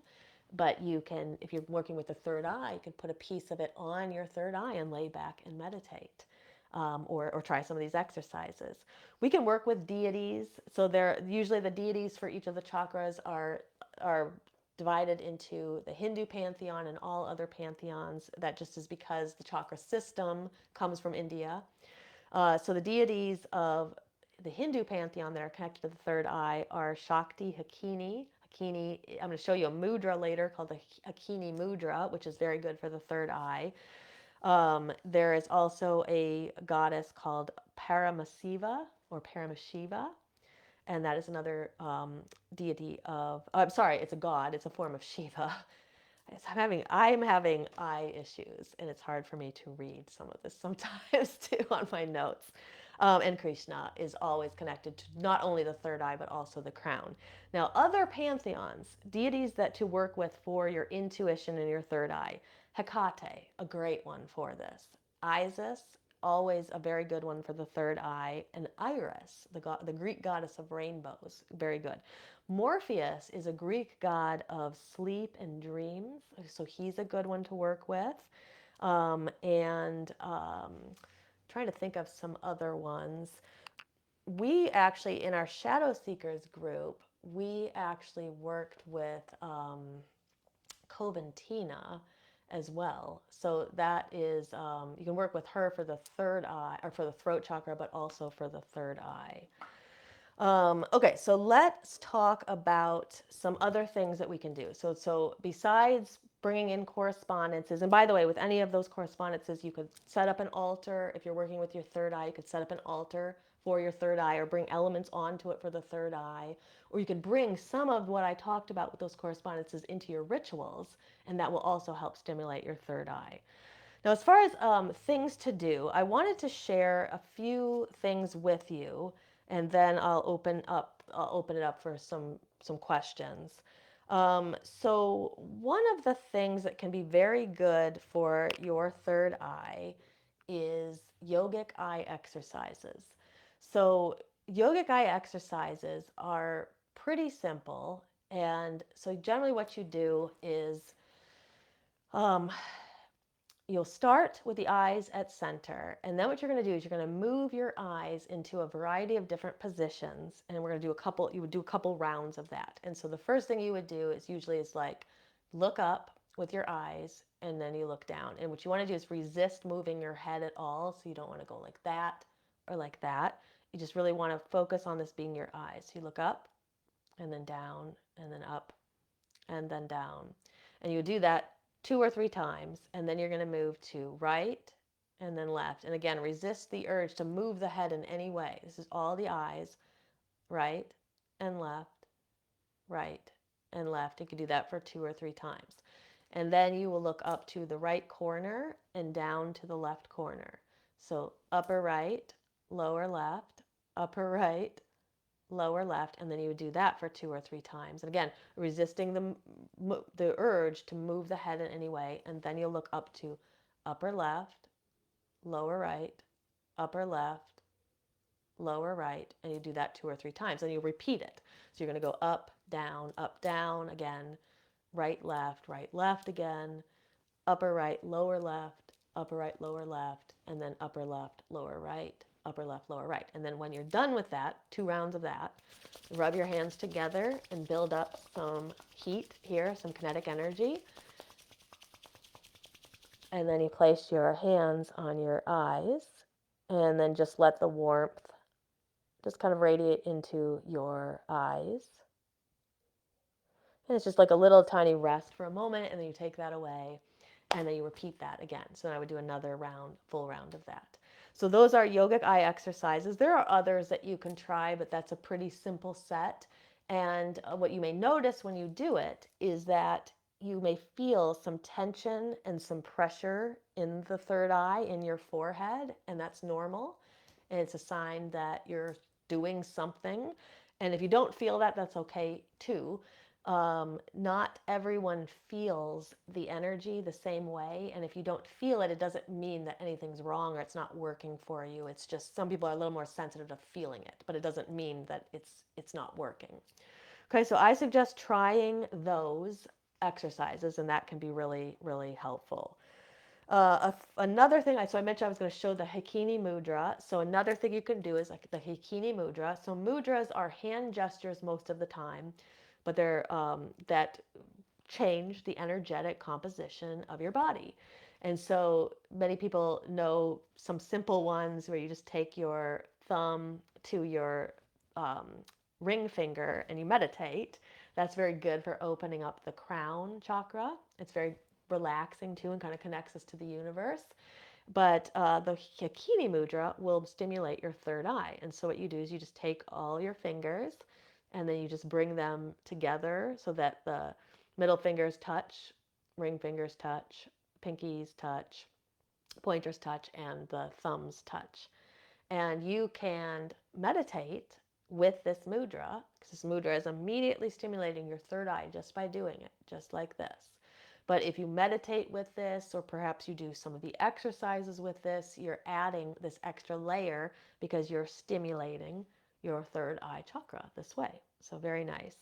But you can, if you're working with the third eye, you can put a piece of it on your third eye and lay back and meditate. Or try some of these exercises. We can work with deities. So they're usually the deities for each of the chakras are divided into the Hindu pantheon and all other pantheons. That just is because the chakra system comes from India. So the deities of the Hindu pantheon that are connected to the third eye are Shakti, Hakini. Hakini, I'm going to show you a mudra later called the Hakini mudra, which is very good for the third eye. There is also a goddess called Paramasiva or Paramashiva, and that is another deity of. I'm sorry, it's a god. It's a form of Shiva. I'm having eye issues, and it's hard for me to read some of this sometimes too on my notes. And Krishna is always connected to not only the third eye but also the crown. Now, other pantheons, deities that to work with for your intuition and your third eye. Hecate, a great one for this. Isis, always a very good one for the third eye. And Iris, the Greek goddess of rainbows, very good. Morpheus is a Greek god of sleep and dreams, so he's a good one to work with. Trying to think of some other ones. We actually, in our Shadow Seekers group, we actually worked with Coventina as well. So that is, you can work with her for the third eye, or for the throat chakra, but also for the third eye. Okay, so let's talk about some other things that we can do. So besides bringing in correspondences, and by the way, with any of those correspondences, you could set up an altar. If you're working with your third eye, you could set up an altar for your third eye or bring elements onto it for the third eye. Or you could bring some of what I talked about with those correspondences into your rituals, and that will also help stimulate your third eye. Now, as far as things to do, I wanted to share a few things with you, and then I'll open it up for some questions. So one of the things that can be very good for your third eye is yogic eye exercises. So yogic eye exercises are pretty simple, and so generally what you do is um, you'll start with the eyes at center, and then what you're going to do is you're going to move your eyes into a variety of different positions, and we're going to do you would do a couple rounds of that. And so the first thing you would do is usually like look up with your eyes, and then you look down. And what you want to do is resist moving your head at all, so you don't want to go like that or like that. You just really want to focus on this being your eyes. So you look up and then down and then up and then down. And you do that 2 or 3 times, and then you're going to move to right and then left. And again, resist the urge to move the head in any way. This is all the eyes, right and left, right and left. You can do that for 2 or 3 times. And then you will look up to the right corner and down to the left corner. So upper right, lower left, upper right, lower left, and then you would do that for 2 or 3 times. And again, resisting the urge to move the head in any way, and then you'll look up to upper left, lower right, upper left, lower right, and you do that 2 or 3 times, and you repeat it. So you're going to go up, down again, right, left again, upper right, lower left, upper right, lower left, and then upper left, lower right, upper left, lower right. And then when you're done with that, 2 rounds of that, rub your hands together and build up some heat here, some kinetic energy. And then you place your hands on your eyes, and then just let the warmth just kind of radiate into your eyes. And it's just like a little tiny rest for a moment, and then you take that away, and then you repeat that again. So then I would do another round, full round of that. So those are yogic eye exercises. There are others that you can try, but that's a pretty simple set. And what you may notice when you do it is that you may feel some tension and some pressure in the third eye, in your forehead, and that's normal. And it's a sign that you're doing something. And if you don't feel that, that's okay too. Not everyone feels the energy the same way. And if you don't feel it, it doesn't mean that anything's wrong or it's not working for you. It's just some people are a little more sensitive to feeling it, but it doesn't mean that it's not working. Okay, so I suggest trying those exercises, and that can be really, really helpful. Another thing, so I mentioned I was going to show the Hakini mudra. So another thing you can do is like the Hakini mudra. So mudras are hand gestures most of the time, but they're that change the energetic composition of your body. And so many people know some simple ones where you just take your thumb to your um, ring finger and you meditate. That's very good for opening up the crown chakra. It's very relaxing too and kind of connects us to the universe. But the Hakini mudra will stimulate your third eye. And so what you do is you just take all your fingers and then you just bring them together so that the middle fingers touch, ring fingers touch, pinkies touch, pointers touch, and the thumbs touch. And you can meditate with this mudra, because this mudra is immediately stimulating your third eye just by doing it, just like this. But if you meditate with this, or perhaps you do some of the exercises with this, you're adding this extra layer because you're stimulating your third eye chakra this way. So very nice.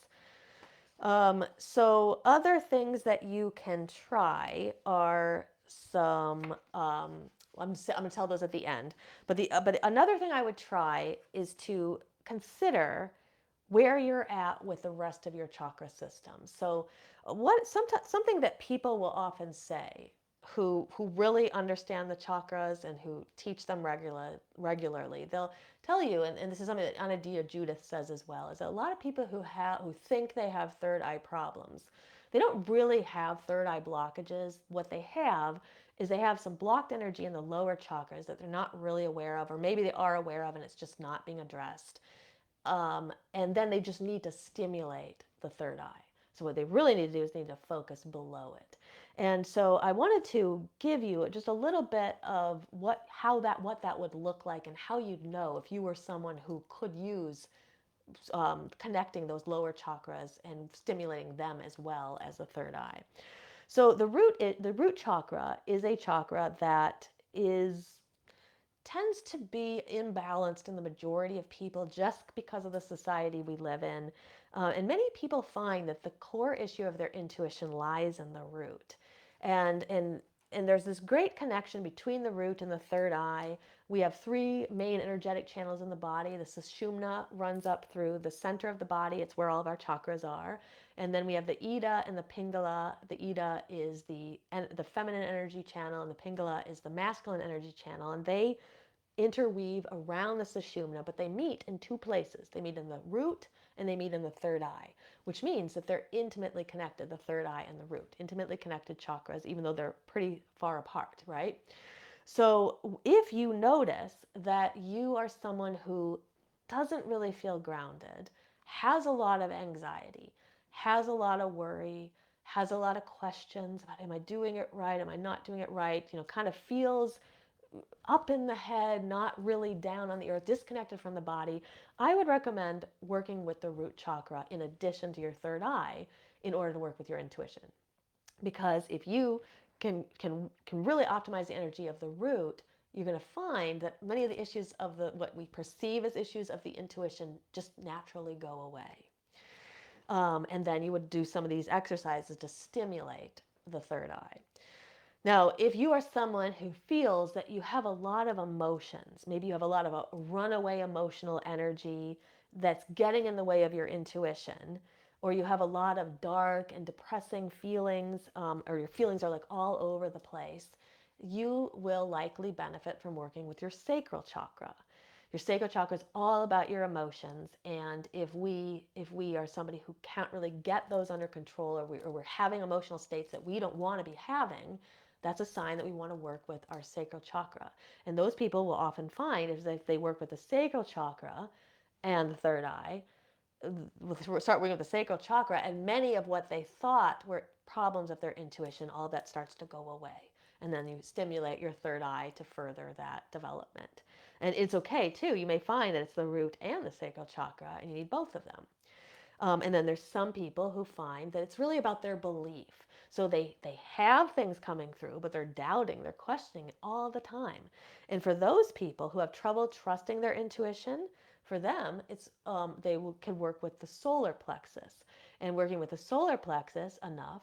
So other things that you can try are some. I'm going to tell those at the end. But another thing I would try is to consider where you're at with the rest of your chakra system. So something that people will often say who really understand the chakras and who teach them regularly, they'll tell you, and this is something that Anadia Judith says as well, is that a lot of people who think they have third eye problems, they don't really have third eye blockages. What they have is they have some blocked energy in the lower chakras that they're not really aware of, or maybe they are aware of and it's just not being addressed. And then they just need to stimulate the third eye. So what they really need to do is they need to focus below it. And so I wanted to give you just a little bit of what that would look like and how you'd know if you were someone who could use connecting those lower chakras and stimulating them as well as the third eye. So the root chakra is a chakra that tends to be imbalanced in the majority of people just because of the society we live in. And many people find that the core issue of their intuition lies in the root. And there's this great connection between the root and the third eye. We have 3 main energetic channels in the body. The sushumna runs up through the center of the body. It's where all of our chakras are. And then we have the Ida and the Pingala. The Ida is the feminine energy channel, and the Pingala is the masculine energy channel. And they interweave around the sushumna, but they meet in 2 places. They meet in the root and they meet in the third eye, which means that they're intimately connected, the third eye and the root, intimately connected chakras, even though they're pretty far apart, right? So if you notice that you are someone who doesn't really feel grounded, has a lot of anxiety, has a lot of worry, has a lot of questions about, am I doing it right? Am I not doing it right? Kind of feels up in the head, not really down on the earth, disconnected from the body, I would recommend working with the root chakra in addition to your third eye in order to work with your intuition. Because if you can really optimize the energy of the root, you're going to find that many of the issues of the what we perceive as issues of the intuition just naturally go away. And then you would do some of these exercises to stimulate the third eye. Now, if you are someone who feels that you have a lot of emotions, maybe you have a lot of a runaway emotional energy that's getting in the way of your intuition, or you have a lot of dark and depressing feelings, or your feelings are like all over the place, you will likely benefit from working with your sacral chakra. Your sacral chakra is all about your emotions, and if we are somebody who can't really get those under control, or we're having emotional states that we don't want to be having, that's a sign that we want to work with our sacral chakra. And those people will often find is that if they work with the sacral chakra and the third eye, we'll start working with the sacral chakra, and many of what they thought were problems of their intuition, all that starts to go away. And then you stimulate your third eye to further that development. And it's okay too. You may find that it's the root and the sacral chakra, and you need both of them. And then there's some people who find that it's really about their belief. So they have things coming through, but they're doubting, they're questioning it all the time. And for those people who have trouble trusting their intuition, for them, it's can work with the solar plexus. And working with the solar plexus enough,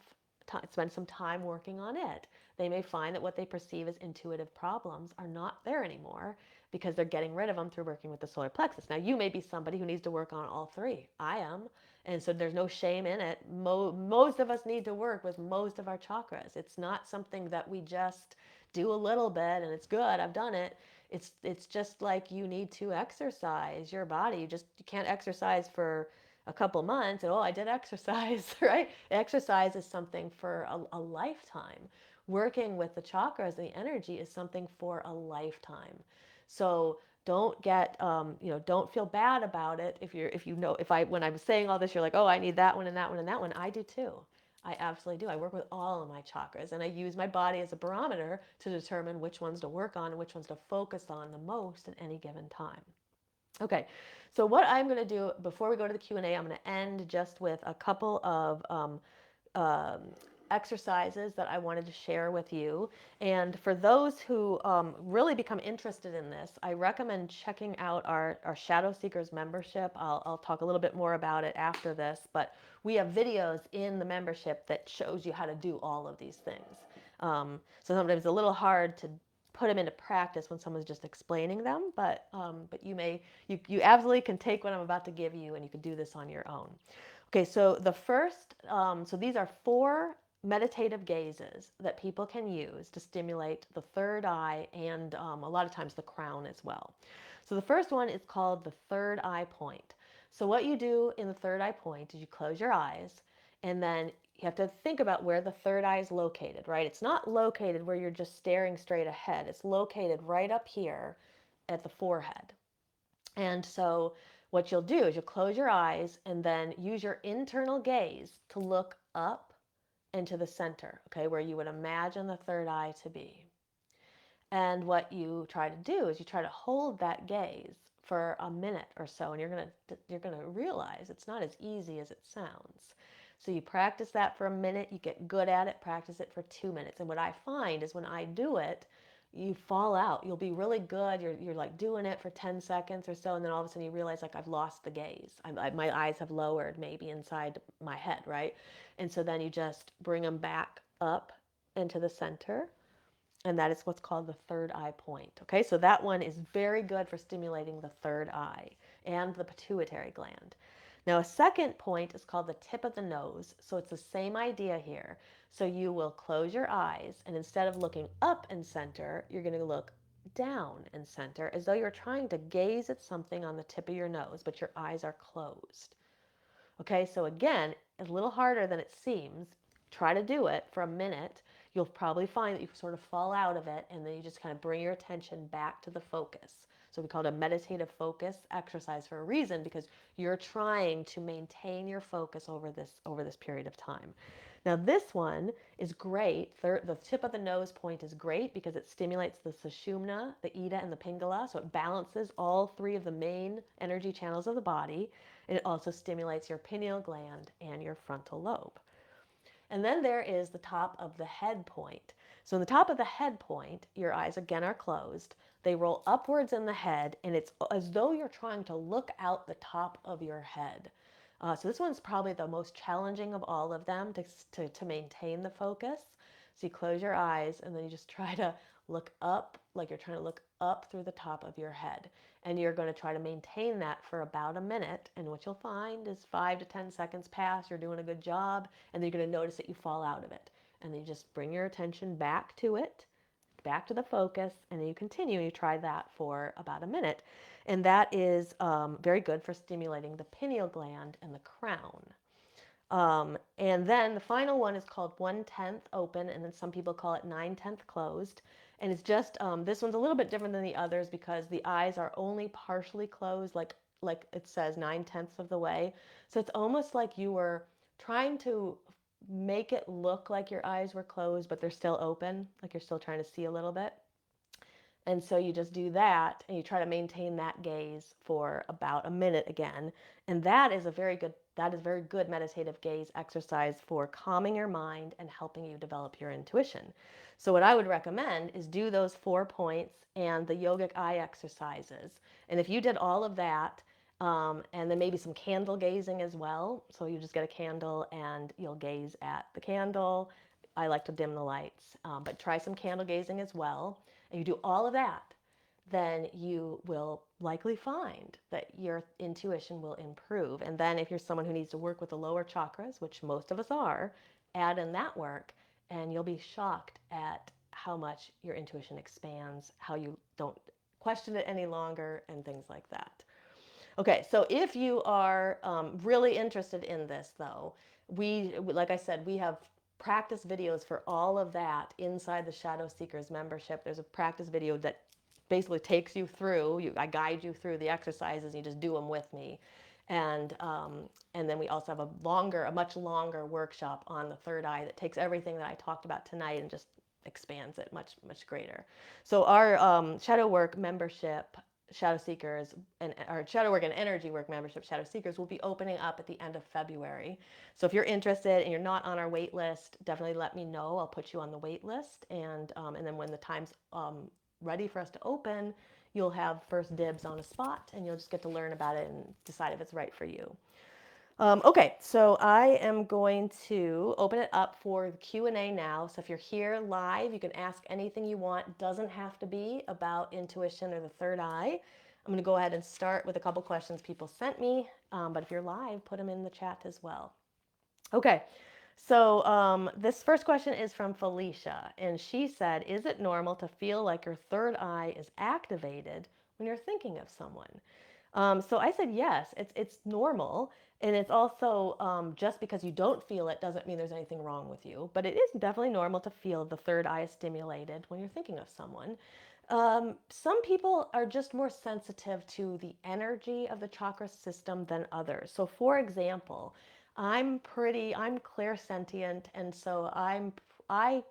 spend some time working on it. They may find that what they perceive as intuitive problems are not there anymore because they're getting rid of them through working with the solar plexus. Now, you may be somebody who needs to work on all three. I am. And so there's no shame in it. Most of us need to work with most of our chakras. It's not something that we just do a little bit and it's good, I've done it. It's just like you need to exercise your body. You can't exercise for a couple months and, oh, I did exercise, right? Exercise is something for a lifetime. Working with the chakras and the energy is something for a lifetime. So don't get don't feel bad about it when I'm saying all this, you're like, oh, I need that one and that one and that one. I do too. I absolutely do. I work with all of my chakras, and I use my body as a barometer to determine which ones to work on and which ones to focus on the most at any given time. Okay, so what I'm going to do before we go to the Q&A, I'm going to end just with a couple of um, exercises that I wanted to share with you. And for those who really become interested in this, I recommend checking out our Shadow Seekers membership. I'll talk a little bit more about it after this, but we have videos in the membership that shows you how to do all of these things. So sometimes it's a little hard to put them into practice when someone's just explaining them, but you absolutely can take what I'm about to give you and you can do this on your own. Okay, so the first, so these are 4 meditative gazes that people can use to stimulate the third eye and a lot of times the crown as well. So the first one is called the third eye point. So what you do in the third eye point is you close your eyes and then you have to think about where the third eye is located, right? It's not located where you're just staring straight ahead. It's located right up here at the forehead. And so what you'll do is you'll close your eyes and then use your internal gaze to look up into the center, okay, where you would imagine the third eye to be. And what you try to do is you try to hold that gaze for a minute or so, and you're going to realize it's not as easy as it sounds. So you practice that for a minute, you get good at it, practice it for 2 minutes. And what I find is when I do it, you fall out. You'll be really good. You're like doing it for 10 seconds or so, and then all of a sudden you realize, like, I've lost the gaze. My eyes have lowered maybe inside my head, right? And so then you just bring them back up into the center, and that is what's called the third eye point. Okay, so that one is very good for stimulating the third eye and the pituitary gland. Now, a second point is called the tip of the nose. So it's the same idea here. So you will close your eyes, and instead of looking up and center, you're going to look down and center as though you're trying to gaze at something on the tip of your nose, but your eyes are closed. Okay, so again, a little harder than it seems. Try to do it for a minute. You'll probably find that you sort of fall out of it, and then you just kind of bring your attention back to the focus. So we call it a meditative focus exercise for a reason, because you're trying to maintain your focus over this period of time. Now this one is great. The tip of the nose point is great because it stimulates the sushumna, the ida, and the pingala. So it balances all three of the main energy channels of the body. And it also stimulates your pineal gland and your frontal lobe. And then there is the top of the head point. So in the top of the head point, your eyes again are closed. They roll upwards in the head, and it's as though you're trying to look out the top of your head. So this one's probably the most challenging of all of them to maintain the focus. So you close your eyes, and then you just try to look up, like you're trying to look up through the top of your head. And you're going to try to maintain that for about a minute. And what you'll find is 5 to 10 seconds pass, you're doing a good job, and then you're going to notice that you fall out of it. And then you just bring your attention back to it, back to the focus, and then you continue. You try that for about a minute. And that is very good for stimulating the pineal gland and the crown. And then the final one is called 1/10 open, and then some people call it 9/10 closed. And it's just this one's a little bit different than the others because the eyes are only partially closed, like it says 9/10 of the way. So it's almost like you were trying to make it look like your eyes were closed, but they're still open, like you're still trying to see a little bit. And so you just do that and you try to maintain that gaze for about a minute again. And that is very good meditative gaze exercise for calming your mind and helping you develop your intuition. So what I would recommend is do those 4 points and the yogic eye exercises. And if you did all of that, and then maybe some candle gazing as well. So you just get a candle and you'll gaze at the candle. I like to dim the lights, but try some candle gazing as well, and you do all of that, then you will likely find that your intuition will improve. And then if you're someone who needs to work with the lower chakras, which most of us are, add in that work, and you'll be shocked at how much your intuition expands, how you don't question it any longer, and things like that. Okay, so if you are really interested in this, though, like I said, we have practice videos for all of that inside the Shadow Seekers membership. There's a practice video that basically takes you through. I guide you through the exercises. You just do them with me, and then we also have a much longer workshop on the third eye that takes everything that I talked about tonight and just expands it much greater. So our Shadow Work membership, Shadow Seekers, and our Shadow Work and Energy Work membership, Shadow Seekers, will be opening up at the end of February. So if you're interested and you're not on our wait list, definitely let me know. I'll put you on the wait list, and then when the time's ready for us to open, you'll have first dibs on a spot, and you'll just get to learn about it and decide if it's right for you. Okay, so I am going to open it up for the Q&A now. So if you're here live, you can ask anything you want. Doesn't have to be about intuition or the third eye. I'm going to go ahead and start with a couple questions people sent me. But if you're live, put them in the chat as well. Okay, so this first question is from Felicia, and she said, is it normal to feel like your third eye is activated when you're thinking of someone? So I said yes, it's normal, and it's also just because you don't feel it doesn't mean there's anything wrong with you, but it is definitely normal to feel the third eye is stimulated when you're thinking of someone. Some people are just more sensitive to the energy of the chakra system than others. So for example, I'm clairsentient, and so I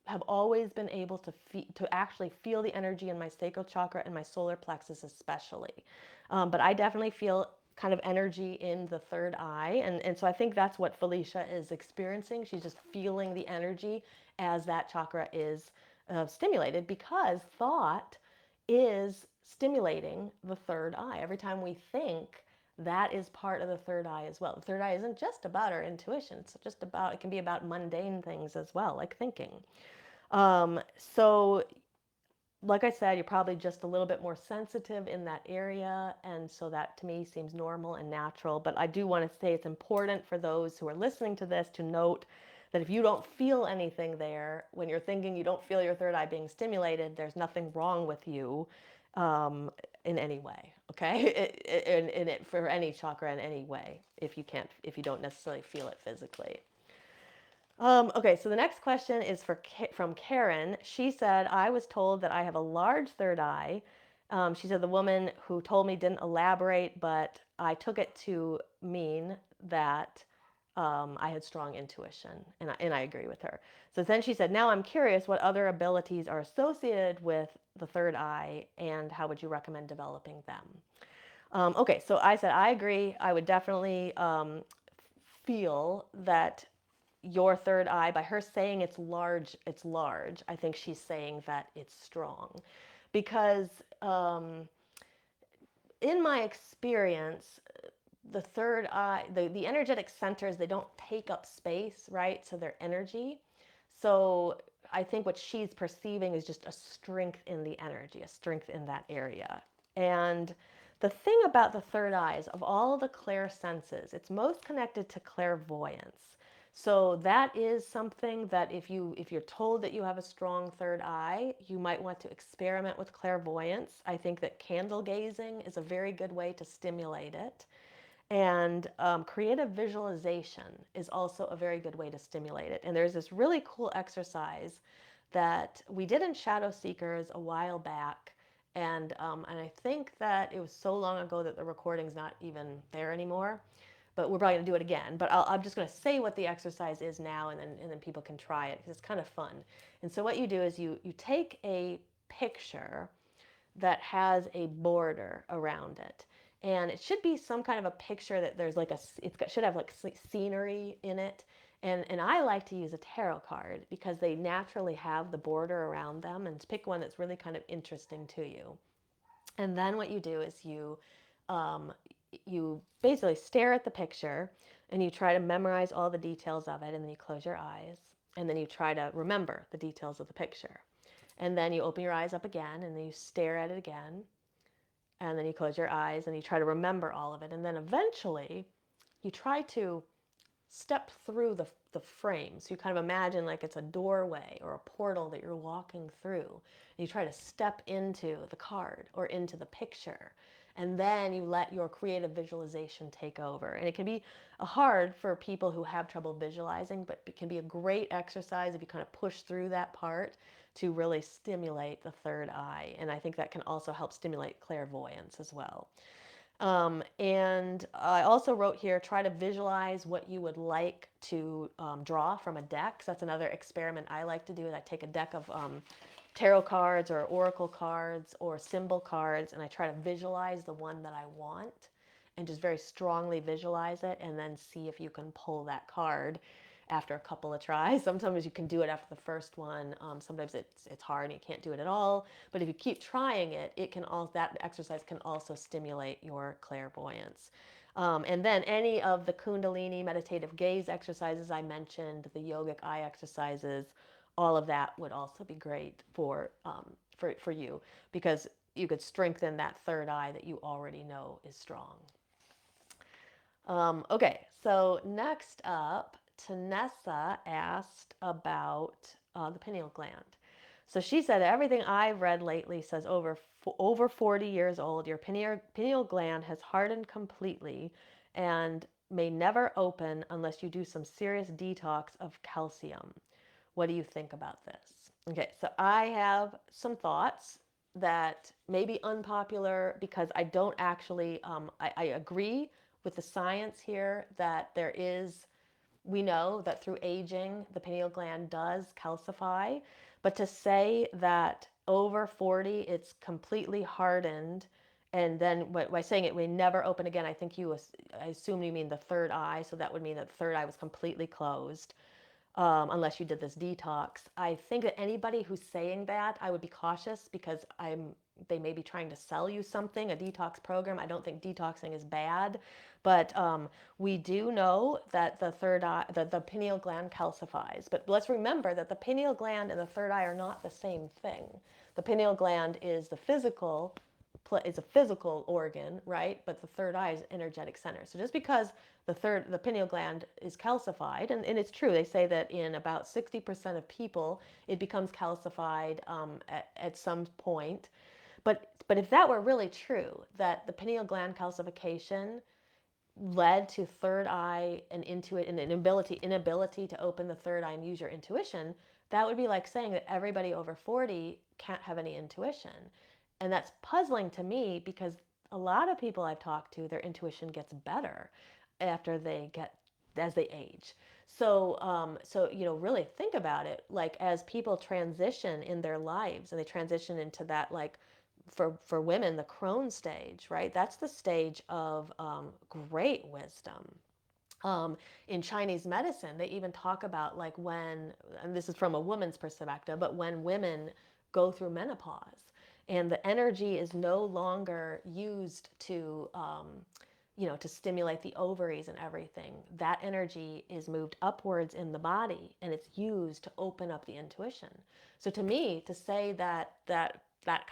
have always been able to actually feel the energy in my sacral chakra and my solar plexus especially. But I definitely feel kind of energy in the third eye. And so I think that's what Felicia is experiencing. She's just feeling the energy as that chakra is stimulated, because thought is stimulating the third eye. Every time we think, that is part of the third eye as well. The third eye isn't just about our intuition. It can be about mundane things as well, like thinking. So like I said, you're probably just a little bit more sensitive in that area, and so that to me seems normal and natural. But I do want to say it's important for those who are listening to this to note that if you don't feel anything there, when you're thinking you don't feel your third eye being stimulated, there's nothing wrong with you in any way, okay? In it for any chakra in any way, if you don't necessarily feel it physically. Okay, so the next question is from Karen. She said, I was told that I have a large third eye. She said the woman who told me didn't elaborate, but I took it to mean that I had strong intuition, and I agree with her. So then she said, now I'm curious what other abilities are associated with the third eye, and how would you recommend developing them? Okay, so I said, I agree. I would definitely feel that your third eye, by her saying it's large, I think she's saying that it's strong. Because um, in my experience, the third eye, the energetic centers, they don't take up space, right? So they're energy. So I think what she's perceiving is just a strength in the energy, a strength in that area. And the thing about the third eye is, of all the clair senses, it's most connected to clairvoyance. So that is something that if you're told that you have a strong third eye, you might want to experiment with clairvoyance. I think that candle gazing is a very good way to stimulate it. And creative visualization is also a very good way to stimulate it. And there's this really cool exercise that we did in Shadow Seekers a while back. And I think that it was so long ago that the recording's not even there anymore. But we're probably going to do it again. But I'm just going to say what the exercise is now, and then people can try it because it's kind of fun. And so what you do is you take a picture that has a border around it. And it should be some kind of a picture that there's like should have like scenery in it. And I like to use a tarot card because they naturally have the border around them, and pick one that's really kind of interesting to you. And then what you do is um, you basically stare at the picture and you try to memorize all the details of it, and then you close your eyes and then you try to remember the details of the picture. And then you open your eyes up again and then you stare at it again. And then you close your eyes and you try to remember all of it. And then eventually you try to step through the frame. So you kind of imagine like it's a doorway or a portal that you're walking through. And you try to step into the card or into the picture. And then you let your creative visualization take over. And it can be hard for people who have trouble visualizing, but it can be a great exercise if you kind of push through that part to really stimulate the third eye. And I think that can also help stimulate clairvoyance as well. And I also wrote here, try to visualize what you would like to draw from a deck. So that's another experiment I like to do. I take a deck of tarot cards or oracle cards or symbol cards, and I try to visualize the one that I want and just very strongly visualize it, and then see if you can pull that card after a couple of tries. Sometimes you can do it after the first one. Sometimes it's hard and you can't do it at all. But if you keep trying it, that exercise can also stimulate your clairvoyance. And then any of the Kundalini meditative gaze exercises I mentioned, the yogic eye exercises, all of that would also be great for you, because you could strengthen that third eye that you already know is strong. Okay, so next up, Tanessa asked about the pineal gland. So she said, everything I've read lately says over 40 years old, your pineal gland has hardened completely and may never open unless you do some serious detox of calcium. What do you think about this? Okay, so I have some thoughts that may be unpopular because I don't actually, I agree with the science here that we know that through aging, the pineal gland does calcify. But to say that over 40, it's completely hardened, and then by saying it may never open again, I assume you mean the third eye. So that would mean that the third eye was completely closed. Unless you did this detox. I think that anybody who's saying that, I would be cautious, because they may be trying to sell you something, a detox program. I don't think detoxing is bad, but we do know that the third eye, the pineal gland calcifies. But let's remember that the pineal gland and the third eye are not the same thing. The pineal gland is a physical organ, right? But the third eye is energetic center. So just because the pineal gland is calcified, and it's true, they say that in about 60% of people, it becomes calcified at some point. But if that were really true, that the pineal gland calcification led to third eye and an inability to open the third eye and use your intuition, that would be like saying that everybody over 40 can't have any intuition. And that's puzzling to me, because a lot of people I've talked to, their intuition gets better after they get as they age. So really think about it. Like as people transition in their lives, and they transition into that, like for women, the crone stage, right? That's the stage of great wisdom. In Chinese medicine, they even talk about like when, and this is from a woman's perspective, but when women go through menopause and the energy is no longer used to, to stimulate the ovaries and everything, that energy is moved upwards in the body and it's used to open up the intuition. So to me, to say that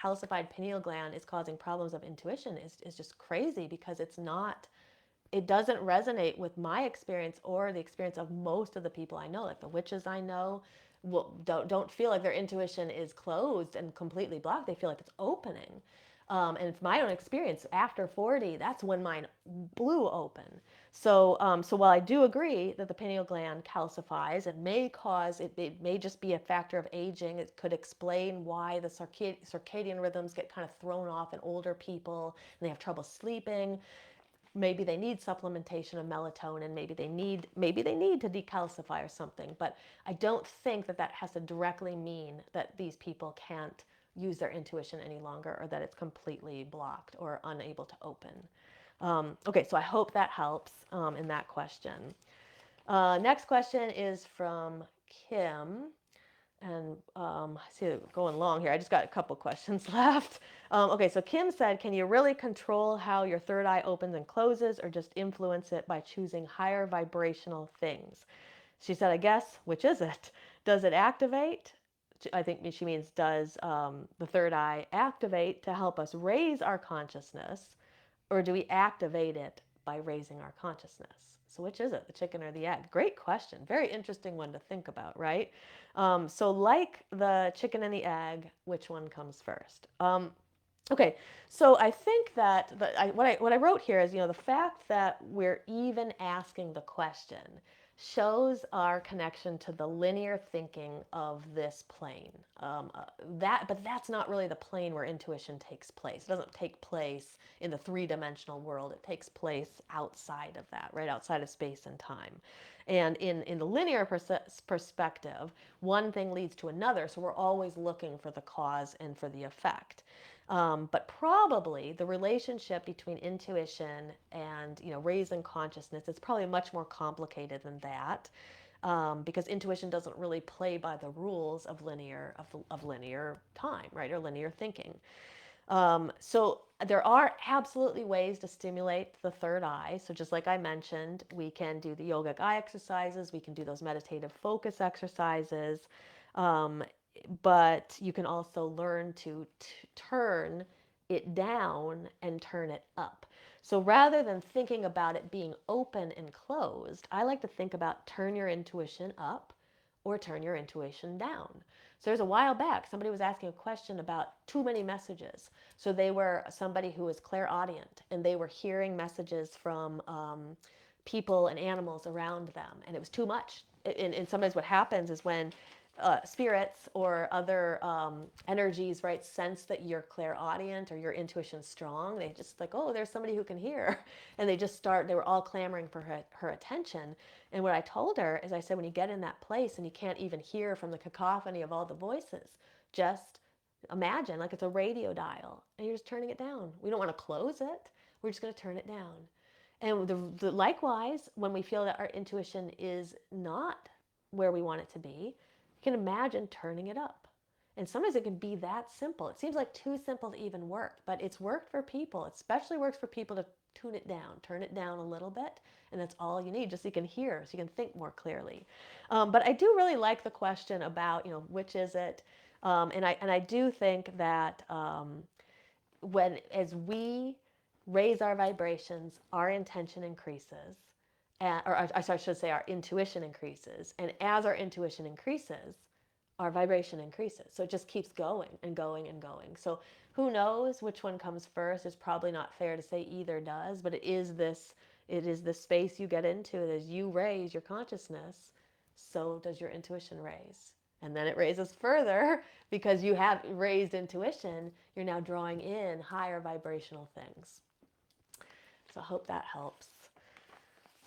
calcified pineal gland is causing problems of intuition is just crazy, because it's not, it doesn't resonate with my experience or the experience of most of the people I know. Like the witches I know don't feel like their intuition is closed and completely blocked. They feel like it's opening. And it's my own experience. After 40, that's when mine blew open. So while I do agree that the pineal gland calcifies, it may just be a factor of aging. It could explain why the circadian rhythms get kind of thrown off in older people and they have trouble sleeping. Maybe they need supplementation of melatonin, maybe they need to decalcify or something, but I don't think that has to directly mean that these people can't use their intuition any longer, or that it's completely blocked or unable to open. Okay, so I hope that helps in that question. Next question is from Kim. And I see it going long here. I just got a couple questions left. Okay, so Kim said, can you really control how your third eye opens and closes, or just influence it by choosing higher vibrational things? She said, I guess, which is it? Does it activate? I think she means, does the third eye activate to help us raise our consciousness, or do we activate it by raising our consciousness? So which is it, the chicken or the egg? Great question. Very interesting one to think about, right? So like the chicken and the egg, which one comes first? Okay, so I think that what I wrote here is, the fact that we're even asking the question shows our connection to the linear thinking of this plane. But that's not really the plane where intuition takes place. It doesn't take place in the three-dimensional world. It takes place outside of that, right outside of space and time. And in the linear perspective, one thing leads to another, so we're always looking for the cause and for the effect. But probably the relationship between intuition and raising consciousness is probably much more complicated than that, because intuition doesn't really play by the rules of linear time, right, or linear thinking. So there are absolutely ways to stimulate the third eye. So just like I mentioned, we can do the yogic eye exercises, we can do those meditative focus exercises, but you can also learn to turn it down and turn it up. So rather than thinking about it being open and closed, I like to think about turn your intuition up or turn your intuition down. So there's a while back, somebody was asking a question about too many messages. So they were somebody who was clairaudient, and they were hearing messages from people and animals around them, and it was too much. And sometimes what happens is when spirits or other energies, right, sense that you're clairaudient or your intuition's strong, they just like, oh, there's somebody who can hear. And they were all clamoring for her attention. And what I told her is, I said, when you get in that place and you can't even hear from the cacophony of all the voices, just imagine like it's a radio dial and you're just turning it down. We don't want to close it. We're just going to turn it down. And likewise, when we feel that our intuition is not where we want it to be, you can imagine turning it up. And sometimes it can be that simple. It seems like too simple to even work, but it's worked for people. It especially works for people to tune it down, turn it down a little bit, and that's all you need, just so you can hear, so you can think more clearly. But I do really like the question about, which is it? And I do think that as we raise our vibrations, our intention increases, I should say our intuition increases. And as our intuition increases, our vibration increases. So it just keeps going and going and going. So who knows which one comes first? It's probably not fair to say either does, but it is this space you get into. As you raise your consciousness, so does your intuition raise. And then it raises further because you have raised intuition. You're now drawing in higher vibrational things. So I hope that helps.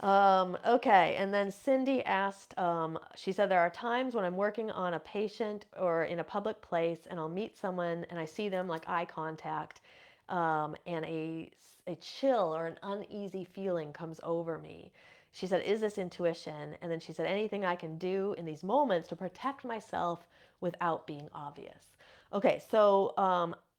Okay, and then Cindy asked, she said, there are times when I'm working on a patient or in a public place and I'll meet someone and I see them like eye contact, and a chill or an uneasy feeling comes over me. She said, is this intuition? And then she said, anything I can do in these moments to protect myself without being obvious. Okay, so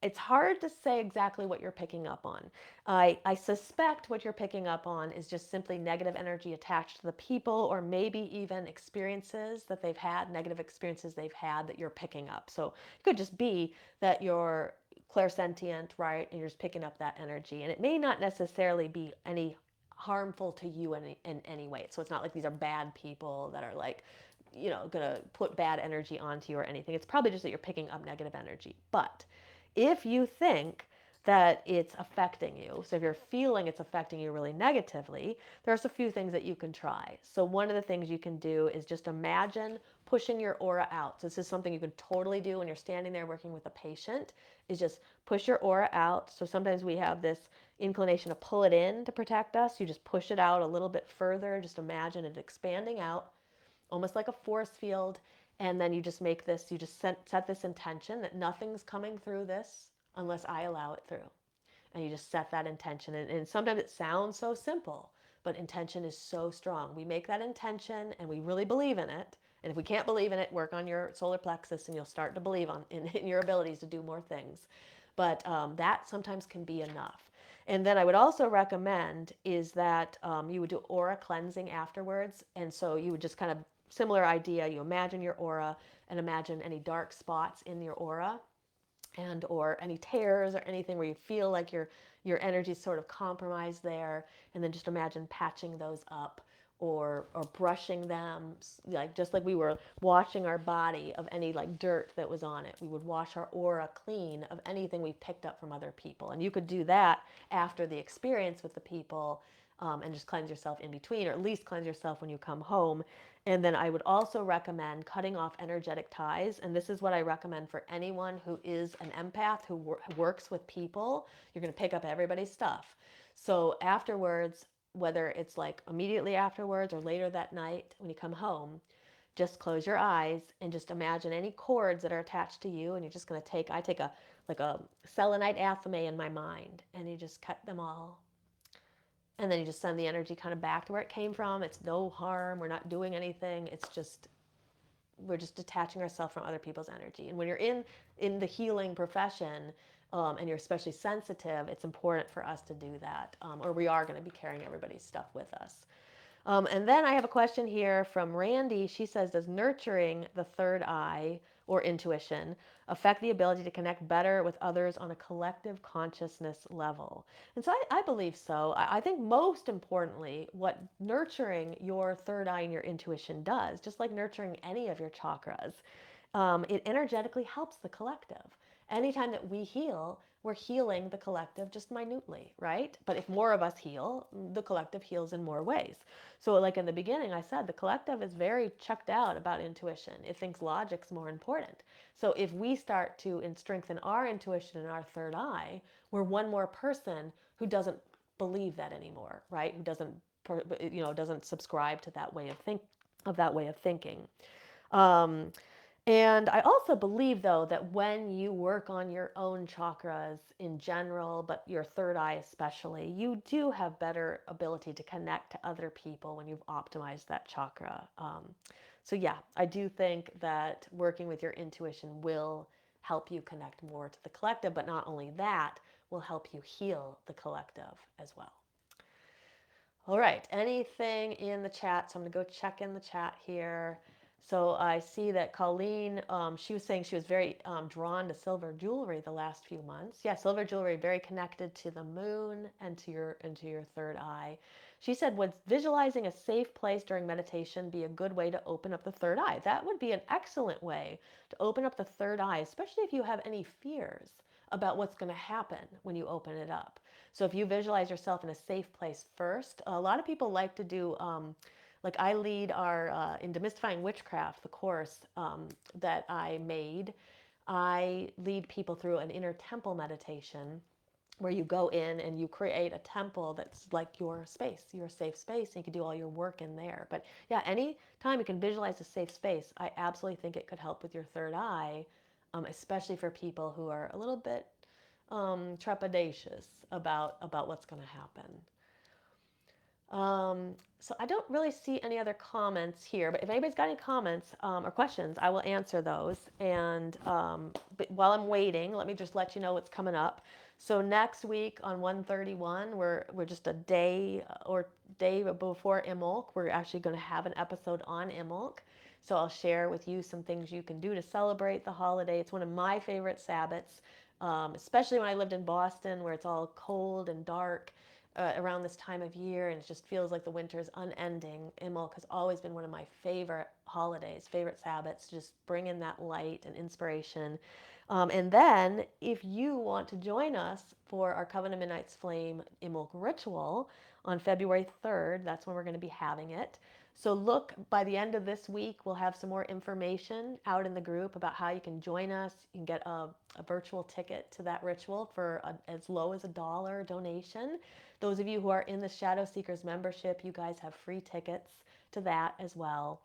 it's hard to say exactly what you're picking up on. I suspect what you're picking up on is just simply negative energy attached to the people, or maybe even experiences that they've had, negative experiences they've had that you're picking up. So it could just be that you're clairsentient, right? And you're just picking up that energy. And it may not necessarily be any harmful to you in any way. So it's not like these are bad people that are like, gonna put bad energy onto you or anything. It's probably just that you're picking up negative energy. But if you think that it's affecting you, so if you're feeling it's affecting you really negatively, there's a few things that you can try. So one of the things you can do is just imagine pushing your aura out. So this is something you can totally do when you're standing there working with a patient, is just push your aura out. So sometimes we have this inclination to pull it in to protect us. You just push it out a little bit further. Just imagine it expanding out, almost like a force field. And then you just make this, you just set this intention that nothing's coming through this unless I allow it through. And you just set that intention. And sometimes it sounds so simple, but intention is so strong. We make that intention and we really believe in it. And if we can't believe in it, work on your solar plexus and you'll start to believe in your abilities to do more things. But that sometimes can be enough. And then I would also recommend is that you would do aura cleansing afterwards. And so you would just kind of, similar idea, you imagine your aura and imagine any dark spots in your aura and or any tears or anything where you feel like your energy is sort of compromised there, and then just imagine patching those up or brushing them, like just like we were washing our body of any like dirt that was on it. We would wash our aura clean of anything we picked up from other people, and you could do that after the experience with the people, and just cleanse yourself in between, or at least cleanse yourself when you come home. And then I would also recommend cutting off energetic ties. And this is what I recommend for anyone who is an empath, who works with people. You're going to pick up everybody's stuff. So afterwards, whether it's like immediately afterwards or later that night when you come home, just close your eyes and just imagine any cords that are attached to you. And you're just going to I take a selenite athame in my mind, and you just cut them all, and then you just send the energy kind of back to where it came from. It's no harm. We're not doing anything. It's just, we're just detaching ourselves from other people's energy. And when you're in the healing profession, and you're especially sensitive, it's important for us to do that, or we are going to be carrying everybody's stuff with us. And then I have a question here from Randy. She says, does nurturing the third eye or intuition affect the ability to connect better with others on a collective consciousness level? And so I believe so. I think most importantly, what nurturing your third eye and your intuition does, just like nurturing any of your chakras, it energetically helps the collective. Anytime that we heal, we're healing the collective just minutely, right? But if more of us heal, the collective heals in more ways. So, like in the beginning, I said the collective is very checked out about intuition. It thinks logic's more important. So, if we start to strengthen our intuition and our third eye, we're one more person who doesn't believe that anymore, right? Who doesn't subscribe to that way of thinking. Um, and I also believe, though, that when you work on your own chakras in general, but your third eye especially, you do have better ability to connect to other people when you've optimized that chakra. So yeah, I do think that working with your intuition will help you connect more to the collective, but not only that, will help you heal the collective as well. All right, anything in the chat? So I'm going to go check in the chat here. So I see that Colleen, she was saying she was very drawn to silver jewelry the last few months. Yeah, silver jewelry, very connected to the moon and to your third eye. She said, would visualizing a safe place during meditation be a good way to open up the third eye? That would be an excellent way to open up the third eye, especially if you have any fears about what's going to happen when you open it up. So if you visualize yourself in a safe place first, a lot of people like to do, like I lead our, in Demystifying Witchcraft, the course that I made, I lead people through an inner temple meditation where you go in and you create a temple that's like your space, your safe space, and you can do all your work in there. But yeah, any time you can visualize a safe space, I absolutely think it could help with your third eye, especially for people who are a little bit trepidatious about what's going to happen. So I don't really see any other comments here, but if anybody's got any comments or questions, I will answer those. And but while I'm waiting, let me just let you know what's coming up. So next week on 131, we're just a day before Imbolc. We're actually going to have an episode on Imbolc. So I'll share with you some things you can do to celebrate the holiday. It's one of my favorite Sabbats, especially when I lived in Boston, where it's all cold and dark around this time of year, and it just feels like the winter is unending. Imbolc has always been one of my favorite holidays, favorite Sabbats, to just bring in that light and inspiration. And then, if you want to join us for our Coven of Midnight's Flame Imbolc ritual on February 3rd, that's when we're going to be having it. So look, by the end of this week, we'll have some more information out in the group about how you can join us. You can get a virtual ticket to that ritual for as low as $1 donation. Those of you who are in the Shadow Seekers membership, you guys have free tickets to that as well.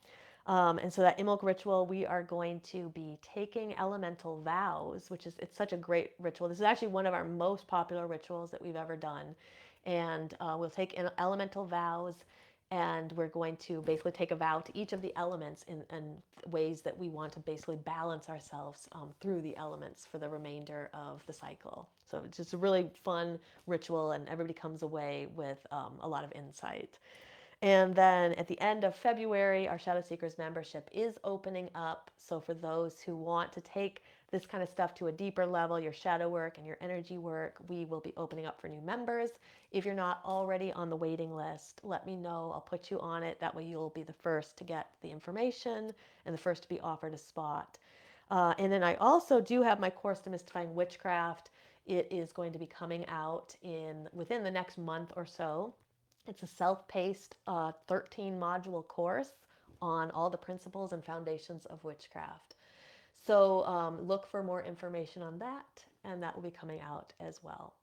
And so that Imbolc ritual, we are going to be taking elemental vows, it's such a great ritual. This is actually one of our most popular rituals that we've ever done. And we'll take elemental vows, and we're going to basically take a vow to each of the elements in ways that we want to basically balance ourselves through the elements for the remainder of the cycle. So it's just a really fun ritual, and everybody comes away with a lot of insight. And then at the end of February, our Shadow Seekers membership is opening up. So for those who want to take this kind of stuff to a deeper level, your shadow work and your energy work, we will be opening up for new members. If you're not already on the waiting list, let me know. I'll put you on it. That way you'll be the first to get the information and the first to be offered a spot. And then I also do have my course, Demystifying Witchcraft. It is going to be coming out within the next month or so. It's a self-paced 13-module course on all the principles and foundations of witchcraft. So look for more information on that, and that will be coming out as well.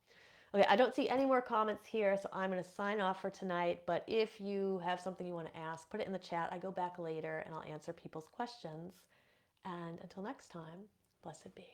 Okay, I don't see any more comments here, so I'm going to sign off for tonight. But if you have something you want to ask, put it in the chat. I go back later, and I'll answer people's questions. And until next time, blessed be.